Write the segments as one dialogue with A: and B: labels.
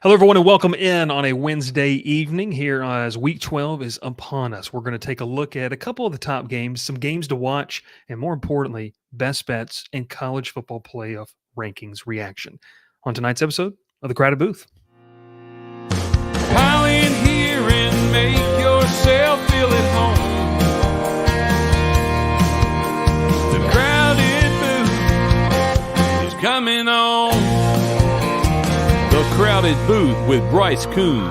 A: Hello, everyone, and welcome in on a Wednesday evening here as Week 12 is upon us. We're going to take a look at a couple of the top games, some games to watch, and more importantly, best bets and college football playoff rankings reaction on tonight's episode of The Crowded Booth.
B: Pile in here and make yourself feel at home. The Crowded Booth is coming on. The Crowded Booth with Bryce Koon.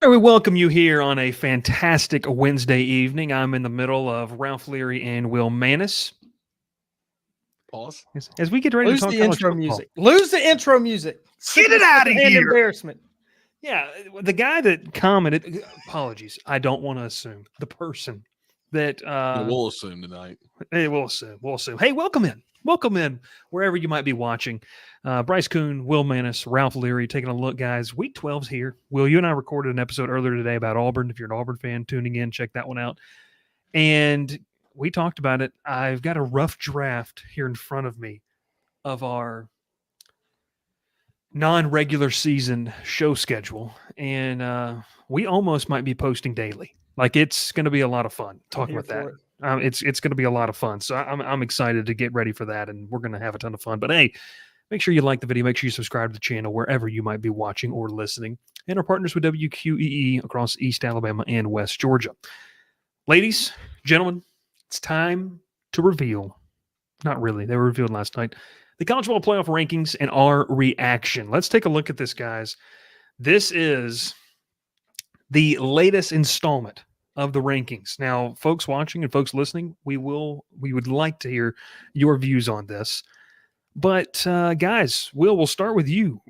A: We welcome you here on a fantastic Wednesday evening. I'm in the middle of Ralph Leary and Will Mannis.
C: Pause.
A: As we get ready
D: Lose
A: to talk
D: the intro music. Lose the intro music.
A: Get it out of here.
D: Embarrassment.
A: Yeah, the guy that commented, apologies, I don't want to assume, the person that
C: we'll assume tonight.
A: Hey, we'll assume. Hey, welcome in wherever you might be watching. Bryce Koon, Will Mannis, Ralph Leary, taking a look, guys. Week 12's here. Will, you and I recorded an episode earlier today about Auburn. If you're an Auburn fan tuning in, check that one out. And we talked about it. I've got a rough draft here in front of me of our non-regular season show schedule, and we almost might be posting daily. Like, it's going to be a lot of fun talking about that. It's going to be a lot of fun. So I'm excited to get ready for that, and we're going to have a ton of fun. But hey, make sure you like the video. Make sure you subscribe to the channel wherever you might be watching or listening. And our partners with WQEE across East Alabama and West Georgia. Ladies, gentlemen, it's time to reveal. Not really. They were revealed last night. The college football playoff rankings and our reaction. Let's take a look at this, guys. This is the latest installment of the rankings. Now, folks watching and folks listening, we would like to hear your views on this. But guys, we'll start with you.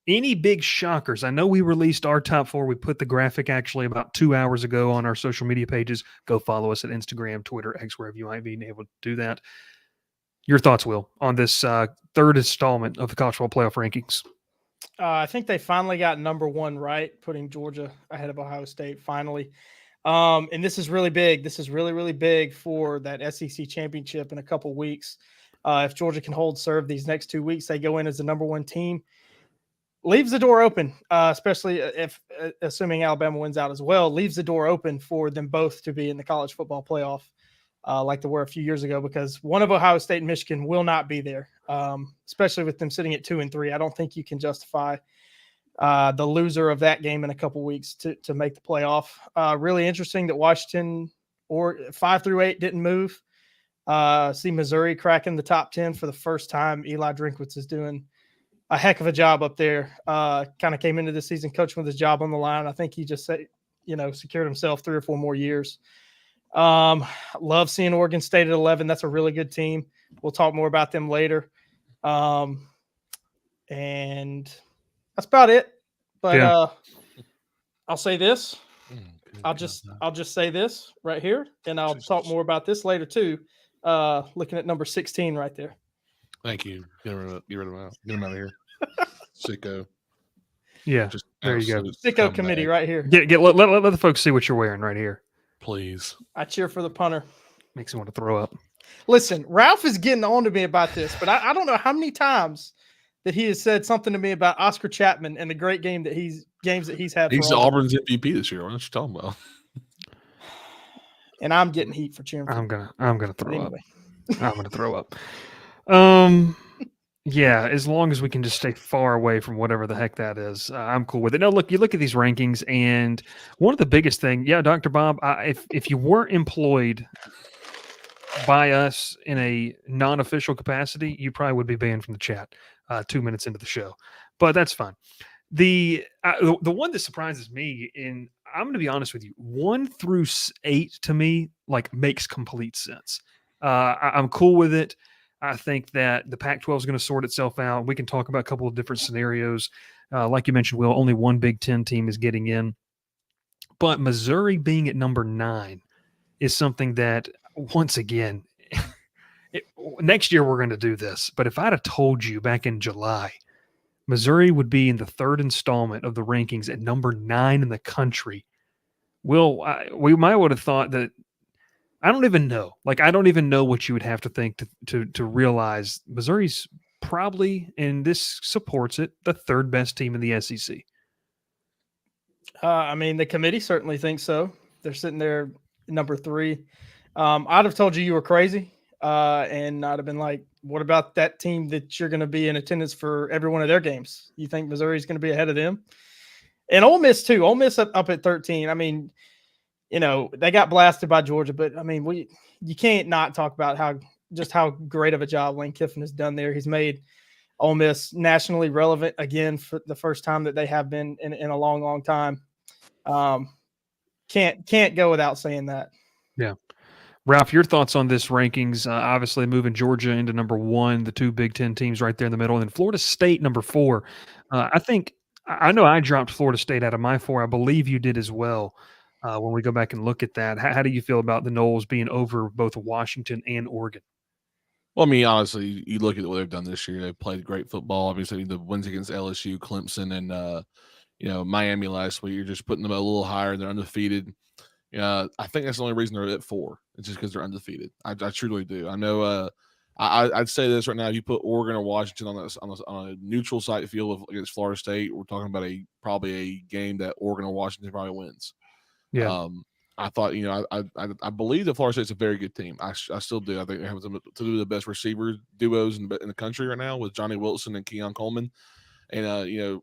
A: Any big shockers? I know we released our top four. We put the graphic actually about 2 hours ago on our social media pages. Go follow us at Instagram, Twitter, X, wherever you might be able to do that. Your thoughts, Will, on this third installment of the college football playoff rankings?
D: I think they finally got number one right, putting Georgia ahead of Ohio State finally. And this is really big. This is really, really big for that SEC championship in a couple weeks. If Georgia can hold serve these next 2 weeks, they go in as the number one team. Leaves the door open, especially if assuming Alabama wins out as well, leaves the door open for them both to be in the college football playoff like they were a few years ago, because one of Ohio State and Michigan will not be there, especially with them sitting at 2 and 3. I don't think you can justify the loser of that game in a couple weeks to make the playoff. Really interesting that Washington or 5 through 8 didn't move. See Missouri cracking the top 10 for the first time. Eli Drinkwitz is doing a heck of a job up there. Kind of came into the season coaching with his job on the line. I think he just secured himself 3 or 4 more years. Love seeing Oregon State at 11. That's a really good team. We'll talk more about them later. And that's about it. But I'll say this. I'll just say this right here, and I'll talk more about this later too. Looking at number 16 right there.
C: Thank you. Get rid of him out. Get him out of here. Sicko.
A: Yeah, just there you go.
D: Sicko committee right here.
A: Let the folks see what you're wearing right here.
C: Please.
D: I cheer for the punter.
A: Makes me want to throw up.
D: Listen, Ralph is getting on to me about this, but I don't know how many times that he has said something to me about Oscar Chapman and the great games that he's had.
C: He's Auburn's MVP this year. What are you talking about?
D: And I'm getting heat for cheering.
A: I'm gonna throw up. I'm gonna throw up. Yeah, as long as we can just stay far away from whatever the heck that is, I'm cool with it. No, look, you look at these rankings, and one of the biggest things, Dr. Bob, if you weren't employed by us in a non-official capacity, you probably would be banned from the chat 2 minutes into the show, but that's fine. The one that surprises me, and I'm going to be honest with you, 1 through 8 to me like makes complete sense. I'm cool with it. I think that the Pac-12 is going to sort itself out. We can talk about a couple of different scenarios. Like you mentioned, Will, only one Big Ten team is getting in. But Missouri being at number 9 is something that, once again, next year we're going to do this. But if I'd have told you back in July, Missouri would be in the 3rd installment of the rankings at number 9 in the country, Will, we might would have thought that. I don't even know. Like, I don't even know what you would have to think to realize Missouri's probably, and this supports it, the 3rd best team in the SEC.
D: I mean, the committee certainly thinks so. They're sitting there number 3. I'd have told you were crazy, and I'd have been like, what about that team that you're going to be in attendance for every one of their games? You think Missouri's going to be ahead of them? And Ole Miss, too. Ole Miss up at 13. I mean, they got blasted by Georgia, but I mean, you can't not talk about how great of a job Lane Kiffin has done there. He's made Ole Miss nationally relevant again for the first time that they have been in a long, long time. Can't go without saying that.
A: Yeah. Ralph, your thoughts on this rankings? Obviously moving Georgia into number 1, the 2 Big Ten teams right there in the middle, and then Florida State number 4. I know I dropped Florida State out of my 4. I believe you did as well. When we go back and look at that, how do you feel about the Noles being over both Washington and Oregon?
C: Well, I mean, honestly, you look at what they've done this year. They've played great football. Obviously, the wins against LSU, Clemson, and Miami last week. You're just putting them a little higher. They're undefeated. I think that's the only reason they're at 4. It's just because they're undefeated. I truly do. I know. I'd say this right now: if you put Oregon or Washington on a neutral site field against Florida State, we're talking about probably a game that Oregon or Washington probably wins.
A: Yeah.
C: I thought, I believe that Florida State's a very good team. I still do. I think they have some of the best receiver duos in the country right now with Johnny Wilson and Keon Coleman, and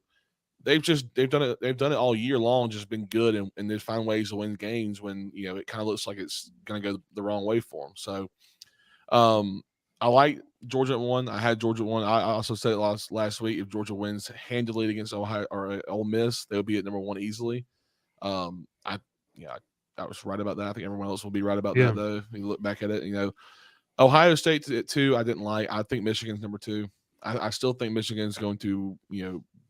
C: they've done it all year long, just been good, and they find ways to win games when it kind of looks like it's going to go the wrong way for them. So, I like Georgia at 1. I had Georgia at 1. I also said it last week. If Georgia wins handily against Ohio or Ole Miss, they'll be at number 1 easily. I was right about that. I think everyone else will be right about that, though. If you look back at it, Ohio State at 2, I didn't like. I think Michigan's number 2. I still think Michigan's going to,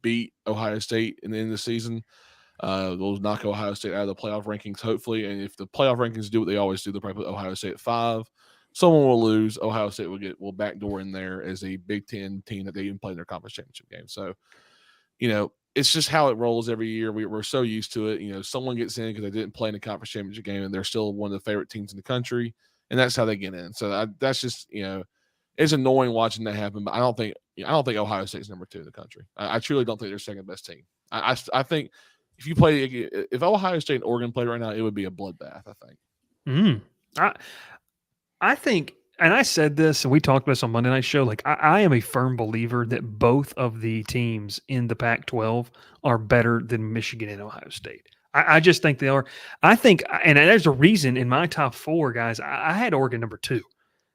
C: beat Ohio State in the end of the season. They'll knock Ohio State out of the playoff rankings, hopefully. And if the playoff rankings do what they always do, they'll probably put Ohio State at 5. Someone will lose. Ohio State will backdoor in there as a Big Ten team that they even play in their conference championship game. So, it's just how it rolls every year. We're so used to it. Someone gets in because they didn't play in the conference championship game, and they're still one of the favorite teams in the country, and that's how they get in. So that's just it's annoying watching that happen. But I don't think Ohio State's number 2 in the country. I truly don't think they're second best team. I think if Ohio State and Oregon played right now, it would be a bloodbath. I think.
A: I think. And I said this, and we talked about this on Monday Night Show. Like, I am a firm believer that both of the teams in the Pac-12 are better than Michigan and Ohio State. I just think they are. I think, and there's a reason in my top 4, guys, I had Oregon number 2.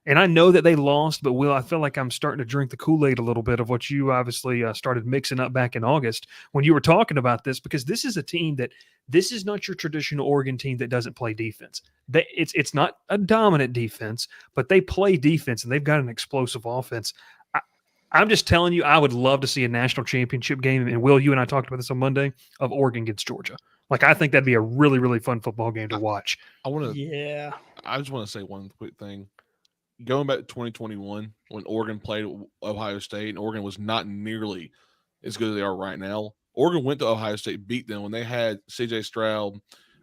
A: And I know that they lost, but Will, I feel like I'm starting to drink the Kool-Aid a little bit of what you obviously started mixing up back in August when you were talking about this, because this is a team this is not your traditional Oregon team that doesn't play defense. It's not a dominant defense, but they play defense, and they've got an explosive offense. I'm just telling you, I would love to see a national championship game. And Will, you and I talked about this on Monday, of Oregon against Georgia. Like, I think that'd be a really, really fun football game to watch.
C: I just want to say one quick thing. Going back to 2021, when Oregon played Ohio State, and Oregon was not nearly as good as they are right now. Oregon went to Ohio State, beat them when they had C.J. Stroud,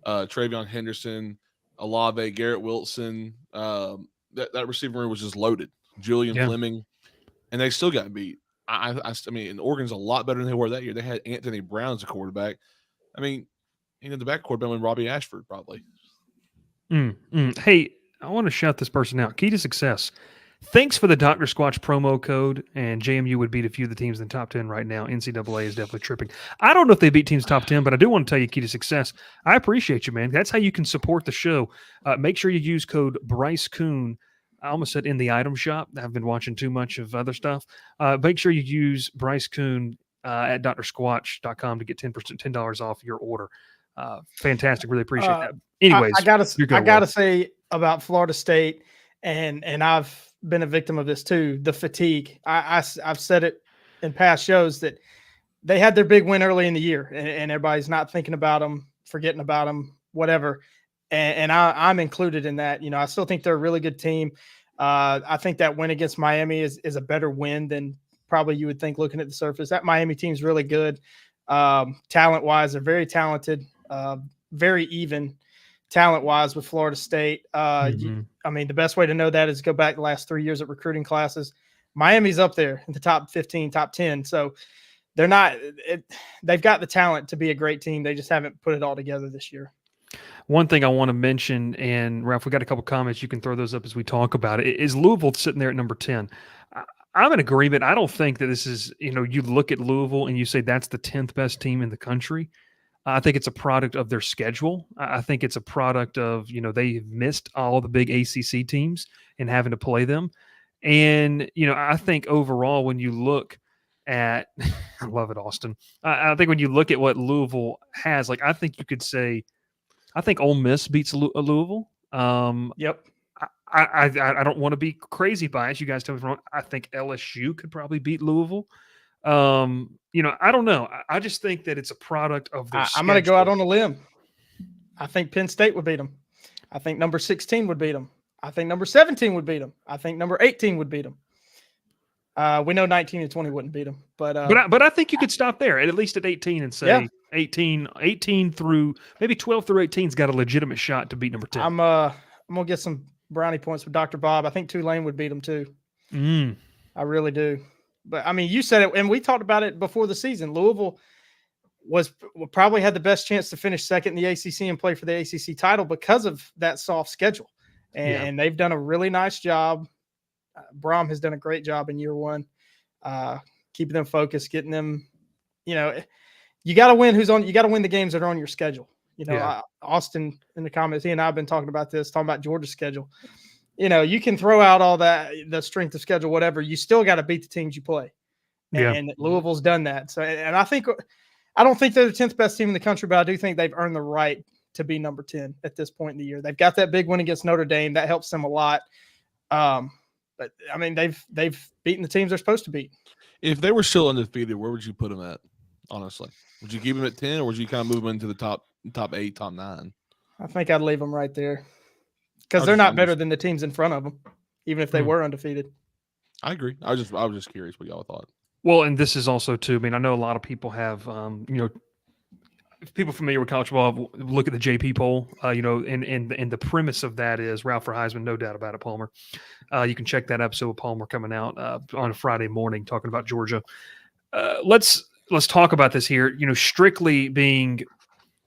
C: Travion Henderson, Olave, Garrett Wilson. That receiver room was just loaded. Julian Fleming, and they still got beat. I mean, and Oregon's a lot better than they were that year. They had Anthony Brown as a quarterback. I mean, the back quarterback with Robbie Ashford probably.
A: Hey, I want to shout this person out. Key to success. Thanks for the Dr. Squatch promo code, and JMU would beat a few of the teams in the top 10 right now. NCAA is definitely tripping. I don't know if they beat teams top 10, but I do want to tell you, Key to success. I appreciate you, man. That's how you can support the show. Make sure you use code Bryce Koon. I almost said in the item shop. I've been watching too much of other stuff. Make sure you use Bryce Koon at drsquatch.com to get $10 off your order. Fantastic. Really appreciate that. Anyways,
D: I gotta say about Florida State, and I've been a victim of this too. The fatigue. I've said it in past shows that they had their big win early in the year, and everybody's not thinking about them, forgetting about them, whatever. And I'm included in that. You know, I still think they're a really good team. I think that win against Miami is a better win than probably you would think looking at the surface. That Miami team's really good. Talent-wise, they're very talented, very even talent-wise with Florida State. I mean, the best way to know that is go back the last 3 years at recruiting classes. Miami's up there in the top 15, top 10. So they're not they've got the talent to be a great team. They just haven't put it all together this year.
A: One thing I want to mention, and Ralph, we got a couple comments. You can throw those up as we talk about it. Is Louisville sitting there at number 10? I'm in agreement. I don't think that this is, you know, you look at Louisville and you say that's the 10th best team in the country. I think it's a product of their schedule. I think it's a product of, you know, they've missed all the big ACC teams and having to play them. And, you know, I think overall when you look at – I love it, Austin. I think when you look at what Louisville has, like I think you could say – I think Ole Miss beats Louisville.
D: Yep.
A: I don't want to be crazy biased. You guys tell me if I'm wrong. I think LSU could probably beat Louisville. You know, I don't know. I just think that it's a product of their
D: I'm going to go out on a limb. I think Penn State would beat them. I think number 16 would beat them. I think number 17 would beat them. I think number 18 would beat them. We know 19 and 20 wouldn't beat them, but
A: I think you could stop there at least at 18 and say 18 through maybe 12 through 18's got a legitimate shot to beat number 10.
D: I'm gonna get some brownie points with Dr. Bob. I think Tulane would beat them too. I really do. But I mean, you said it, and we talked about it before the season. Louisville probably had the best chance to finish second in the ACC and play for the ACC title because of that soft schedule, and they've done a really nice job. Brom has done a great job in year one, keeping them focused, getting them. You know, you got to win. You got to win the games that are on your schedule. You know, Austin in the comments, he and I have been talking about Georgia's schedule. You know, you can throw out all that, the strength of schedule, whatever. You still got to beat the teams you play. And Louisville's done that. So, and I don't think they're the 10th best team in the country, but I do think they've earned the right to be number 10 at this point in the year. They've got that big win against Notre Dame. That helps them a lot. But I mean, they've beaten the teams they're supposed to beat.
C: If they were still undefeated, where would you put them at? Honestly, would you keep them at 10, or would you kind of move them into the top 8, top 9?
D: I think I'd leave them right there because they're not better than the teams in front of them, even if they were undefeated.
C: I agree. I was just curious what y'all thought.
A: Well, and this is also too. I mean, I know a lot of people have, you know, people familiar with college football look at the JP poll, you know, and the premise of that is Ralph for Heisman, no doubt about it, Palmer. You can check that episode with Palmer coming out on a Friday morning talking about Georgia. Let's talk about this here. You know, strictly being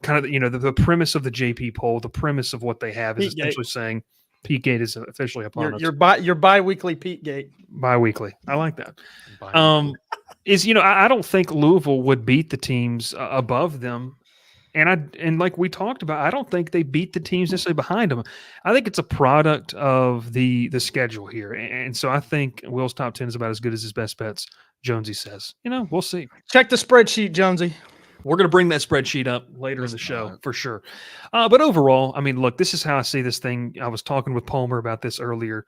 A: kind of, you know, the premise of the JP poll, the premise of what they have is essentially saying Peakgate is officially upon us.
D: Your bi-weekly Peakgate.
A: Bi-weekly. I like that. Is, you know, I don't think Louisville would beat the teams above them. And like we talked about, I don't think they beat the teams necessarily behind them. I think it's a product of the schedule here. And so I think Will's top 10 is about as good as his best bets, Jonesy says. You know, we'll see.
D: Check the spreadsheet, Jonesy.
A: We're going to bring that spreadsheet up later in the show for sure. But overall, I mean, look, this is how I see this thing. I was talking with Palmer about this earlier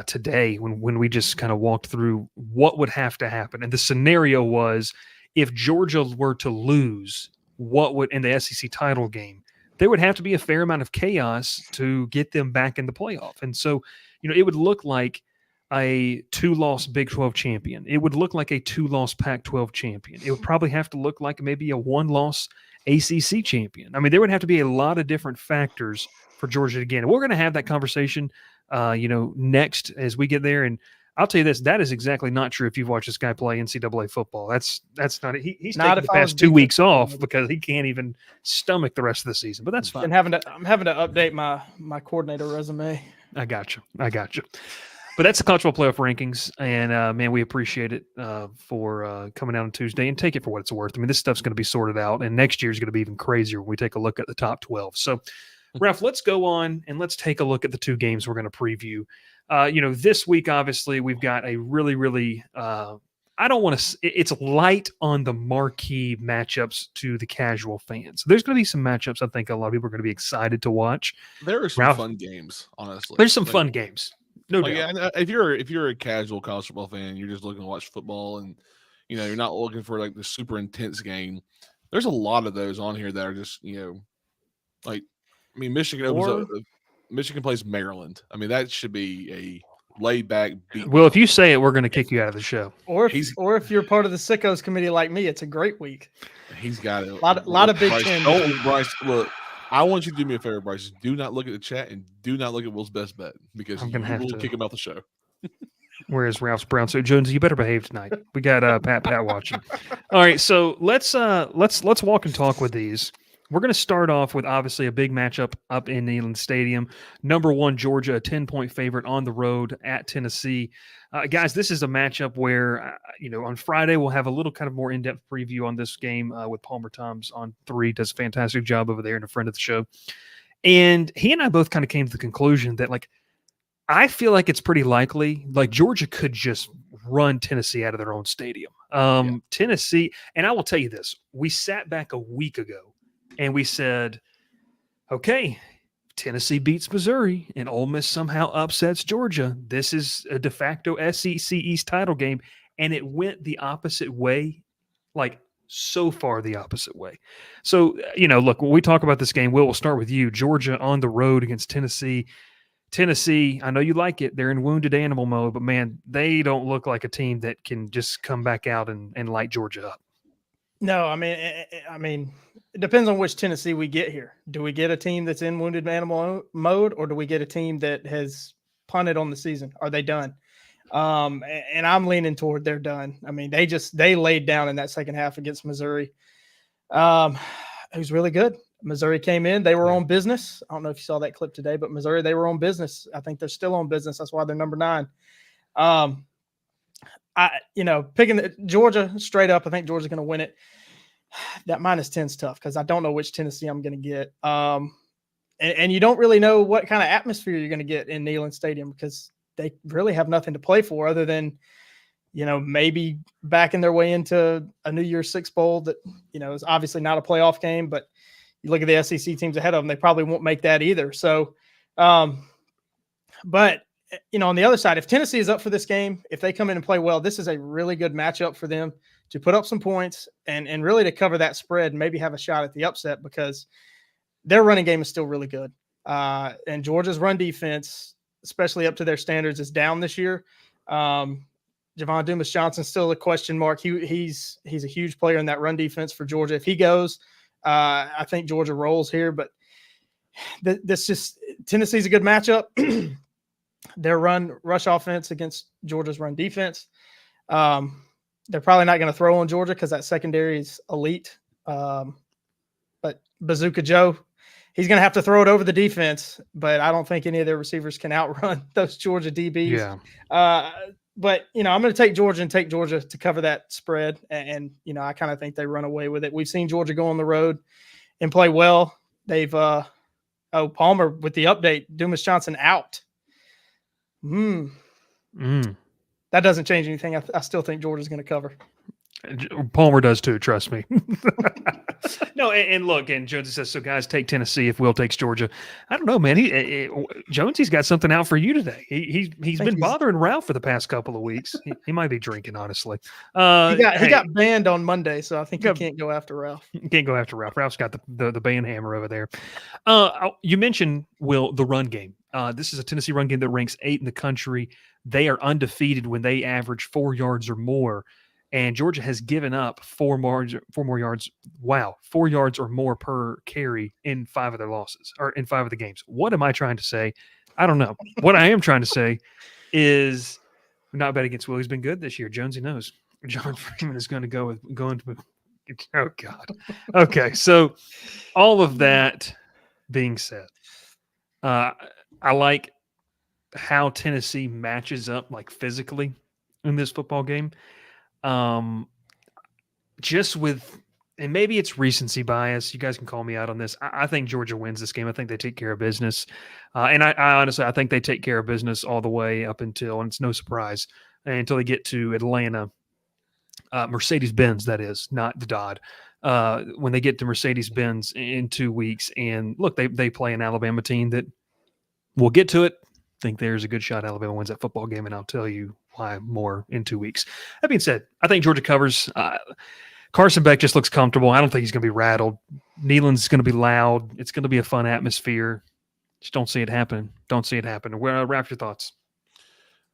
A: today when we just kind of walked through what would have to happen. And the scenario was if Georgia were to lose, what would in the SEC title game, there would have to be a fair amount of chaos to get them back in the playoff. And so, you know, it would look like a 2-loss Big 12 champion. It would look like a 2-loss Pac-12 champion. It would probably have to look like maybe a 1-loss ACC champion. I mean, there would have to be a lot of different factors for Georgia to get. And we're going to have that conversation, you know, next as we get there. And I'll tell you this, that is exactly not true if you've watched this guy play NCAA football. That's not it. He's taking the past 2 weeks off because he can't even stomach the rest of the season, but that's fine.
D: And I'm having to update my coordinator resume.
A: I got you. But that's the college football playoff rankings, and man, we appreciate it for coming out on Tuesday, and take it for what it's worth. I mean, this stuff's going to be sorted out, and next year is going to be even crazier when we take a look at the top 12. So, Ralph, let's go on and let's take a look at the 2 games we're going to preview. You know, this week, obviously, we've got a really, really I don't want to – it's light on the marquee matchups to the casual fans. So there's going to be some matchups I think a lot of people are going to be excited to watch.
C: There are some fun games, honestly.
A: There's some fun games. No
C: Like,
A: doubt.
C: yeah, if you're a casual college football fan, you're just looking to watch football, and you're not looking for like the super intense game. There's a lot of those on here that are just like, I mean, Michigan opens up. Michigan plays Maryland. I mean, that should be a laid back beat.
A: Well, if you say it, we're going to kick you out of the show.
D: Or if you're part of the sickos committee like me, it's a great week.
C: He's got it.
D: A lot of Big
C: Bryce,
D: Ten.
C: Bryce, look, I want you to do me a favor, Bryce. Do not look at the chat and do not look at Will's best bet because you will kick him out the show.
A: Where's Ralph's brown? So Jonesy, you better behave tonight. We got Pat watching. All right, so let's walk and talk with these. We're going to start off with obviously a big matchup up in Neyland Stadium. Number 1 Georgia, a 10-point favorite on the road at Tennessee. Guys, this is a matchup where on Friday we'll have a little kind of more in-depth preview on this game with Palmer Toms on 3. Does a fantastic job over there and a friend of the show. And he and I both kind of came to the conclusion that I feel like it's pretty likely Georgia could just run Tennessee out of their own stadium. Tennessee, and I will tell you this, we sat back a week ago and we said, okay, Tennessee beats Missouri and Ole Miss somehow upsets Georgia. This is a de facto SEC East title game. And it went the opposite way, so far the opposite way. So, look, when we talk about this game, we'll start with you. Georgia on the road against Tennessee. Tennessee, I know you like it. They're in wounded animal mode, but, man, they don't look like a team that can just come back out and light Georgia up.
D: No, I mean, it depends on which Tennessee we get here. Do we get a team that's in wounded animal mode, or do we get a team that has punted on the season? Are they done? And I'm leaning toward they're done. I mean, they laid down in that second half against Missouri. Who's really good. Missouri came in. They were on business. I don't know if you saw that clip today, but Missouri, they were on business. I think they're still on business. That's why they're number 9. Picking Georgia straight up, I think Georgia's going to win it. That -10 is tough because I don't know which Tennessee I'm going to get. And you don't really know what kind of atmosphere you're going to get in Neyland Stadium because they really have nothing to play for other than, maybe backing their way into a New Year's Six Bowl that, is obviously not a playoff game, but you look at the SEC teams ahead of them, they probably won't make that either. So, but on the other side, if Tennessee is up for this game, if they come in and play well, this is a really good matchup for them to put up some points and really to cover that spread and maybe have a shot at the upset because their running game is still really good. And Georgia's run defense, especially up to their standards, is down this year. Javon Dumas-Johnson's still a question mark. He's a huge player in that run defense for Georgia. If he goes, I think Georgia rolls here, but Tennessee's a good matchup. Their rush offense against Georgia's run defense. They're probably not going to throw on Georgia because that secondary is elite. But Bazooka Joe, he's going to have to throw it over the defense, but I don't think any of their receivers can outrun those Georgia DBs.
A: Yeah.
D: But, I'm going to take Georgia to cover that spread. And I kind of think they run away with it. We've seen Georgia go on the road and play well. They've, Palmer with the update, Dumas-Johnson out. That doesn't change anything. I still think Georgia's going to cover.
A: Palmer does too, trust me. No, and look, and Jonesy says, so guys, take Tennessee if Will takes Georgia. I don't know, man. Jonesy's got something out for you today. He's been bothering Ralph for the past couple of weeks. He might be drinking, honestly.
D: He got banned on Monday, so I think he can't go after Ralph.
A: Can't go after Ralph. Ralph's got the ban hammer over there. You mentioned, Will, the run game. This is a Tennessee run game that ranks 8th in the country. They are undefeated when they average 4 yards or more. And Georgia has given up 4 more yards. Wow, 4 yards or more per carry in 5 of their losses or in 5 of the games. What am I trying to say? I don't know. What I am trying to say is not bet against Will. He's been good this year. Jonesy knows. John Freeman is going to go into. Oh God. Okay, so all of that being said, I like how Tennessee matches up physically in this football game. Just with, and maybe it's recency bias. You guys can call me out on this. I think Georgia wins this game. I think they take care of business. And I honestly, I think they take care of business all the way up until, and it's no surprise, until they get to Atlanta, Mercedes-Benz, that is, not the Dodd. When they get to Mercedes-Benz in 2 weeks, and look, they play an Alabama team that we'll get to it. think there's a good shot Alabama wins that football game, and I'll tell you why more in 2 weeks. That being said, I think Georgia covers. Carson Beck just looks comfortable. I don't think he's going to be rattled. Neyland's going to be loud. It's going to be a fun atmosphere. Just don't see it happen. Don't see it happen. Wrap your thoughts.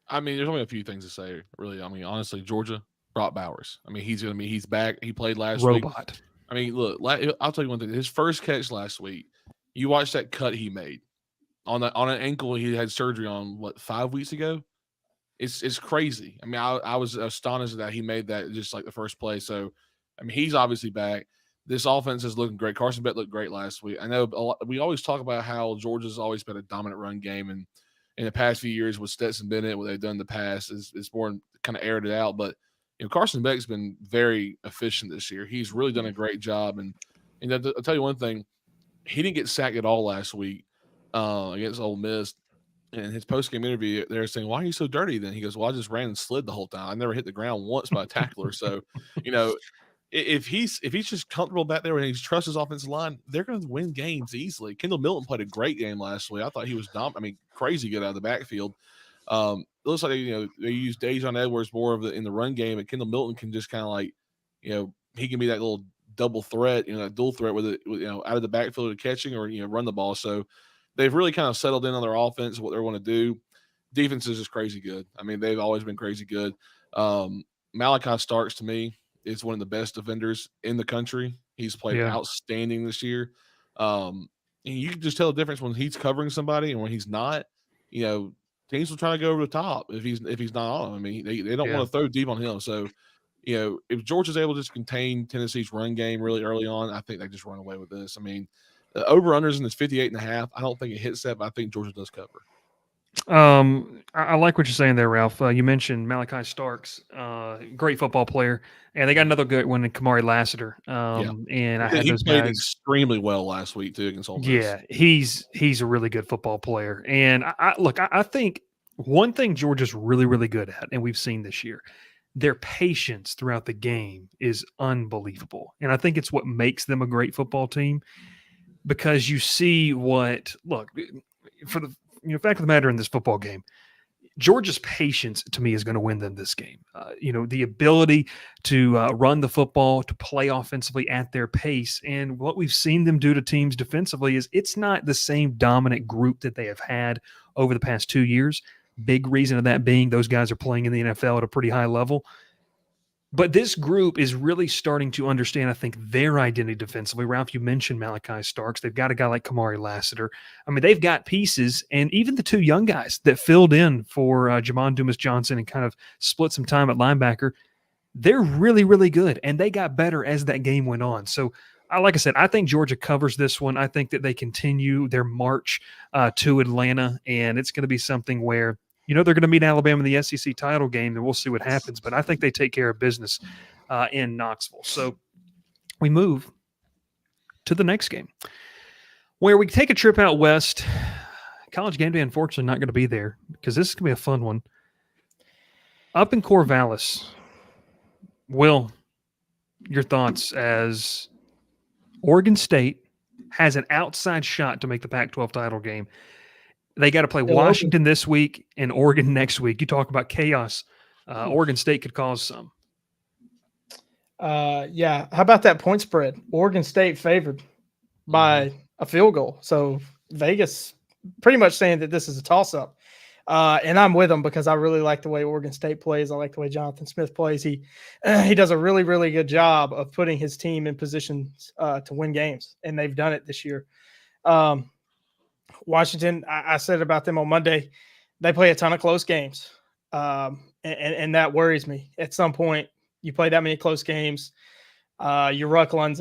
C: I mean, there's only a few things to say, really. I mean, honestly, Georgia brought Bowers. I mean, he's back. He played last week.
A: Robot.
C: I mean, look, I'll tell you one thing. His first catch last week, you watched that cut he made on an ankle he had surgery on, 5 weeks ago? It's crazy. I mean, I was astonished that he made that just like the first play. So, I mean, he's obviously back. This offense is looking great. Carson Beck looked great last week. I know we always talk about how Georgia's always been a dominant run game, and in the past few years with Stetson Bennett, what they've done in the past is more kind of aired it out. But Carson Beck's been very efficient this year. He's really done a great job. And I'll tell you one thing, he didn't get sacked at all last week against Ole Miss. In his post-game interview, they're saying, "Why are you so dirty?" Then he goes, "Well, I just ran and slid the whole time. I never hit the ground once by a tackler." So, if he's just comfortable back there and he trusts his offensive line, they're going to win games easily. Kendall Milton played a great game last week. I thought he was crazy good out of the backfield. It looks like they use Dejon Edwards more in the run game, and Kendall Milton can just kind of he can be that little double threat, that dual threat with it, out of the backfield or catching or run the ball. So they've really kind of settled in on their offense, what they want to do. Defense is just crazy good. I mean, they've always been crazy good. Malachi Starks, to me, is one of the best defenders in the country. He's played outstanding this year. And you can just tell the difference when he's covering somebody and when he's not. Teams will try to go over the top if he's not on them. I mean, they don't want to throw deep on him. So, if Georgia's able to just contain Tennessee's run game really early on, I think they just run away with this. I mean, the over-unders in this 58.5, I don't think it hits that, but I think Georgia does cover.
A: I like what you're saying there, Ralph. You mentioned Malachi Starks, great football player, and they got another good one in Kamari Lassiter. And I had
C: he
A: those
C: played
A: guys
C: extremely well last week too against Ole Miss.
A: Yeah, he's a really good football player, and I think one thing Georgia's really, really good at, and we've seen this year, their patience throughout the game is unbelievable, and I think it's what makes them a great football team because you see for the fact of the matter in this football game, Georgia's patience to me is going to win them this game. The ability to run the football, to play offensively at their pace. And what we've seen them do to teams defensively is it's not the same dominant group that they have had over the past 2 years. Big reason of that being those guys are playing in the NFL at a pretty high level. But this group is really starting to understand, I think, their identity defensively. Ralph, you mentioned Malachi Starks. They've got a guy like Kamari Lassiter. I mean, they've got pieces, and even the two young guys that filled in for Jamon Dumas-Johnson and kind of split some time at linebacker, they're really, really good, and they got better as that game went on. So, like I said, I think Georgia covers this one. I think that they continue their march to Atlanta, and it's going to be something where they're going to meet Alabama in the SEC title game, and we'll see what happens. But I think they take care of business in Knoxville. So we move to the next game, where we take a trip out west. College Game Day, unfortunately, not going to be there because this is going to be a fun one. Up in Corvallis, Will, your thoughts as Oregon State has an outside shot to make the Pac-12 title game. They got to play Washington this week and Oregon next week. You talk about chaos. Oregon State could cause some.
D: How about that point spread? Oregon State favored by a field goal. So Vegas pretty much saying that this is a toss-up. And I'm with them because I really like the way Oregon State plays. I like the way Jonathan Smith plays. He does a really, really good job of putting his team in positions to win games, and they've done it this year. Washington, I said about them on Monday, they play a ton of close games, and that worries me. At some point, you play that many close games, your luck runs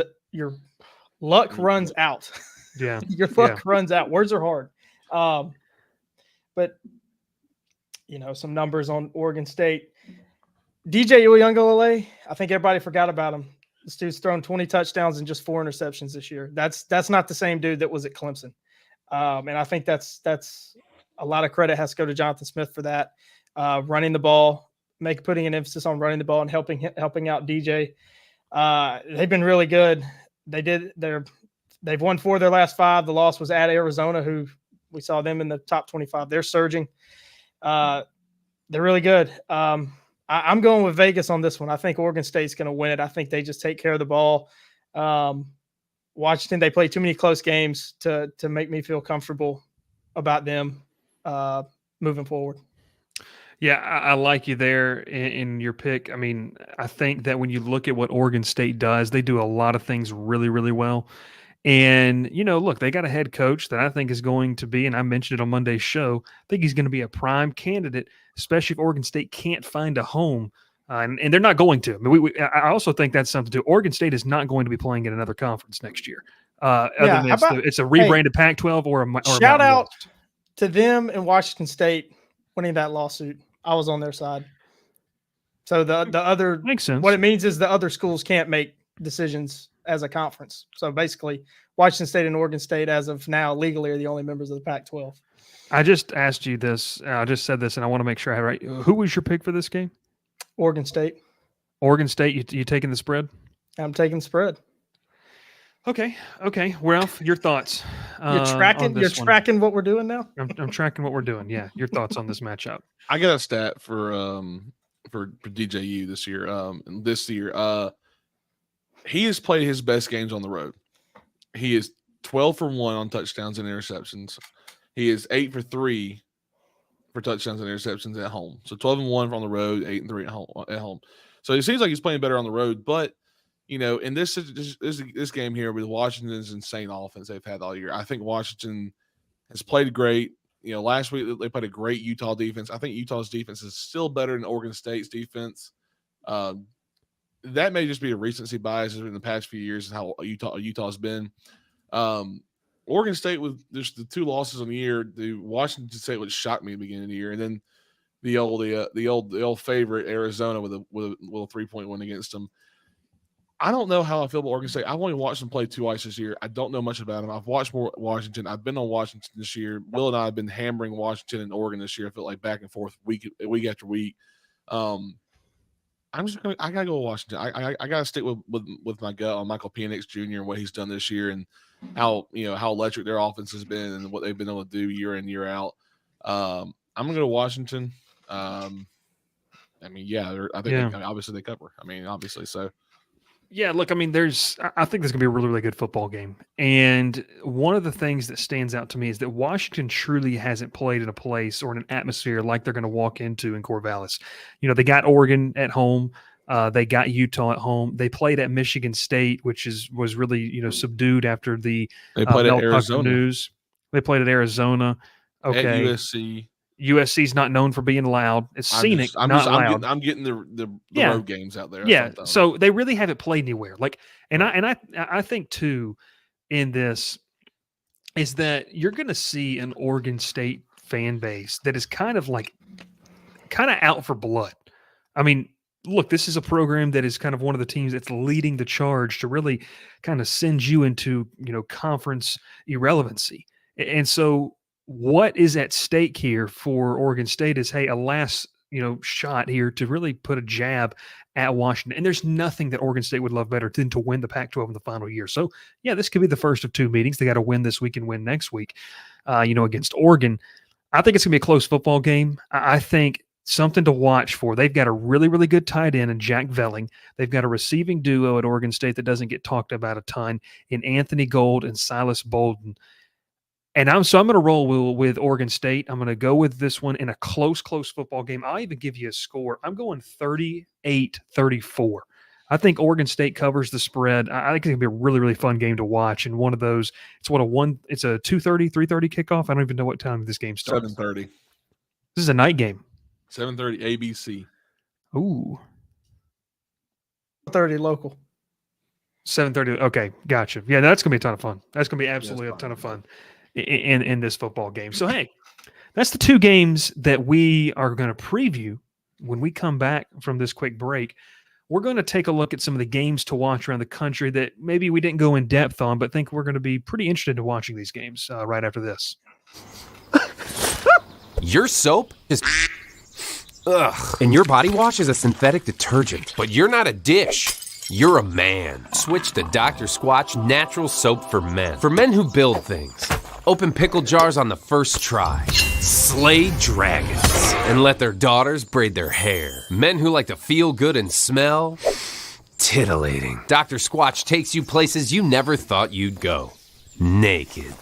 D: out.
A: Yeah,
D: your luck runs out. Words are hard, but some numbers on Oregon State. DJ Uyunglele, I think everybody forgot about him. This dude's thrown 20 touchdowns and just 4 interceptions this year. That's not the same dude that was at Clemson. And I think that's a lot of credit has to go to Jonathan Smith for that. Running the ball, putting an emphasis on running the ball and helping out DJ. They've been really good. They've won 4 of their last 5. The loss was at Arizona, who We saw them in the top 25. They're surging. They're really good. I'm going with Vegas on this one. I think Oregon State's going to win it. I think they just take care of the ball. Washington, they play too many close games to make me feel comfortable about them moving forward.
A: Yeah, I like you there in your pick. I mean, I think that when you look at what Oregon State does, they do a lot of things really, really well. And, look, they got a head coach that I think is going to be, and I mentioned it on Monday's show, I think he's going to be a prime candidate, especially if Oregon State can't find a home. And they're not going to. I mean, I also think that's something to do. Oregon State is not going to be playing in another conference next year. Other than it's a rebranded Pac-12 or a
D: shout out to them and Washington State winning that lawsuit. I was on their side. So the other
A: makes sense.
D: What it means is the other schools can't make decisions as a conference. So basically, Washington State and Oregon State, as of now, legally are the only members of the Pac-12.
A: I just asked you this. I just said this, and I want to make sure I have it right. Who was your pick for this game?
D: Oregon State.
A: Oregon State. You taking the spread?
D: I'm taking the spread.
A: Okay. Ralph, your thoughts?
D: You're tracking what we're doing now.
A: I'm tracking what we're doing. Yeah, your thoughts on this matchup?
C: I got a stat for DJU this year. He has played his best games on the road. He is 12 for 1 on touchdowns and interceptions. He is 8 for 3 for touchdowns and interceptions at home. So 12 and 1 on the road, 8 and 3 at home. So it seems like he's playing better on the road. But in this game here with Washington's insane offense they've had all year, I think Washington has played great. Last week they played a great Utah defense. I think Utah's defense is still better than Oregon State's defense. That may just be a recency bias in the past few years, how Utah's been. Oregon State with just the 2 losses on the year. The Washington State would shock me at the beginning of the year, and then the old favorite Arizona with a 3-point win against them. I don't know how I feel about Oregon State. I've only watched them play twice this year. I don't know much about them. I've watched more Washington. I've been on Washington this year. Will and I have been hammering Washington and Oregon this year. I feel like back and forth week after week. I gotta go with Washington. I gotta stick with my gut on Michael Penix Jr. and what he's done this year and how electric their offense has been and what they've been able to do year in, year out. I'm gonna go to Washington. I think obviously they cover. So.
A: Yeah, look, I think there's going to be a really, really good football game. And one of the things that stands out to me is that Washington truly hasn't played in a place or in an atmosphere like they're going to walk into in Corvallis. They got Oregon at home. They got Utah at home. They played at Michigan State, which was really, subdued after the
C: they played at Arizona
A: news. They played at Arizona. Okay.
C: At USC.
A: USC's not known for being loud. It's scenic, not loud.
C: I'm getting the road games out there.
A: Yeah, so they really haven't played anywhere. I think too, in this is that you're going to see an Oregon State fan base that is kind of out for blood. I mean, look, this is a program that is kind of one of the teams that's leading the charge to really kind of send you into conference irrelevancy, and so. What is at stake here for Oregon State is, a last, shot here to really put a jab at Washington. And there's nothing that Oregon State would love better than to win the Pac-12 in the final year. So, yeah, this could be the first of 2 meetings. They got to win this week and win next week, against Oregon. I think it's going to be a close football game. I think something to watch for. They've got a really, really good tight end in Jack Velling. They've got a receiving duo at Oregon State that doesn't get talked about a ton in Anthony Gold and Silas Bolden. And I'm going to roll with Oregon State. I'm going to go with this one in a close football game. I'll even give you a score. I'm going 38-34. I think Oregon State covers the spread. I think it's going to be a really, really fun game to watch. And one of those, it's a 2:30, 3:30 kickoff. I don't even know what time this game starts.
C: 7:30.
A: This is a night game.
C: 7:30 ABC.
A: Ooh.
D: 30 local.
A: 7:30. Okay, gotcha. Yeah, that's going to be a ton of fun. That's going to be absolutely a ton of fun. In this football game. So, hey, that's the 2 games that we are going to preview when we come back from this quick break. We're going to take a look at some of the games to watch around the country that maybe we didn't go in depth on, but think we're going to be pretty interested in watching these games right after this.
E: Your soap is ugh, and your body wash is a synthetic detergent. But you're not a dish. You're a man. Switch to Dr. Squatch Natural Soap for Men. For men who build things. open pickle jars on the first try, slay dragons, and let their daughters braid their hair. Men who like to feel good and smell titillating. Dr. Squatch takes you places you never thought you'd go. Naked.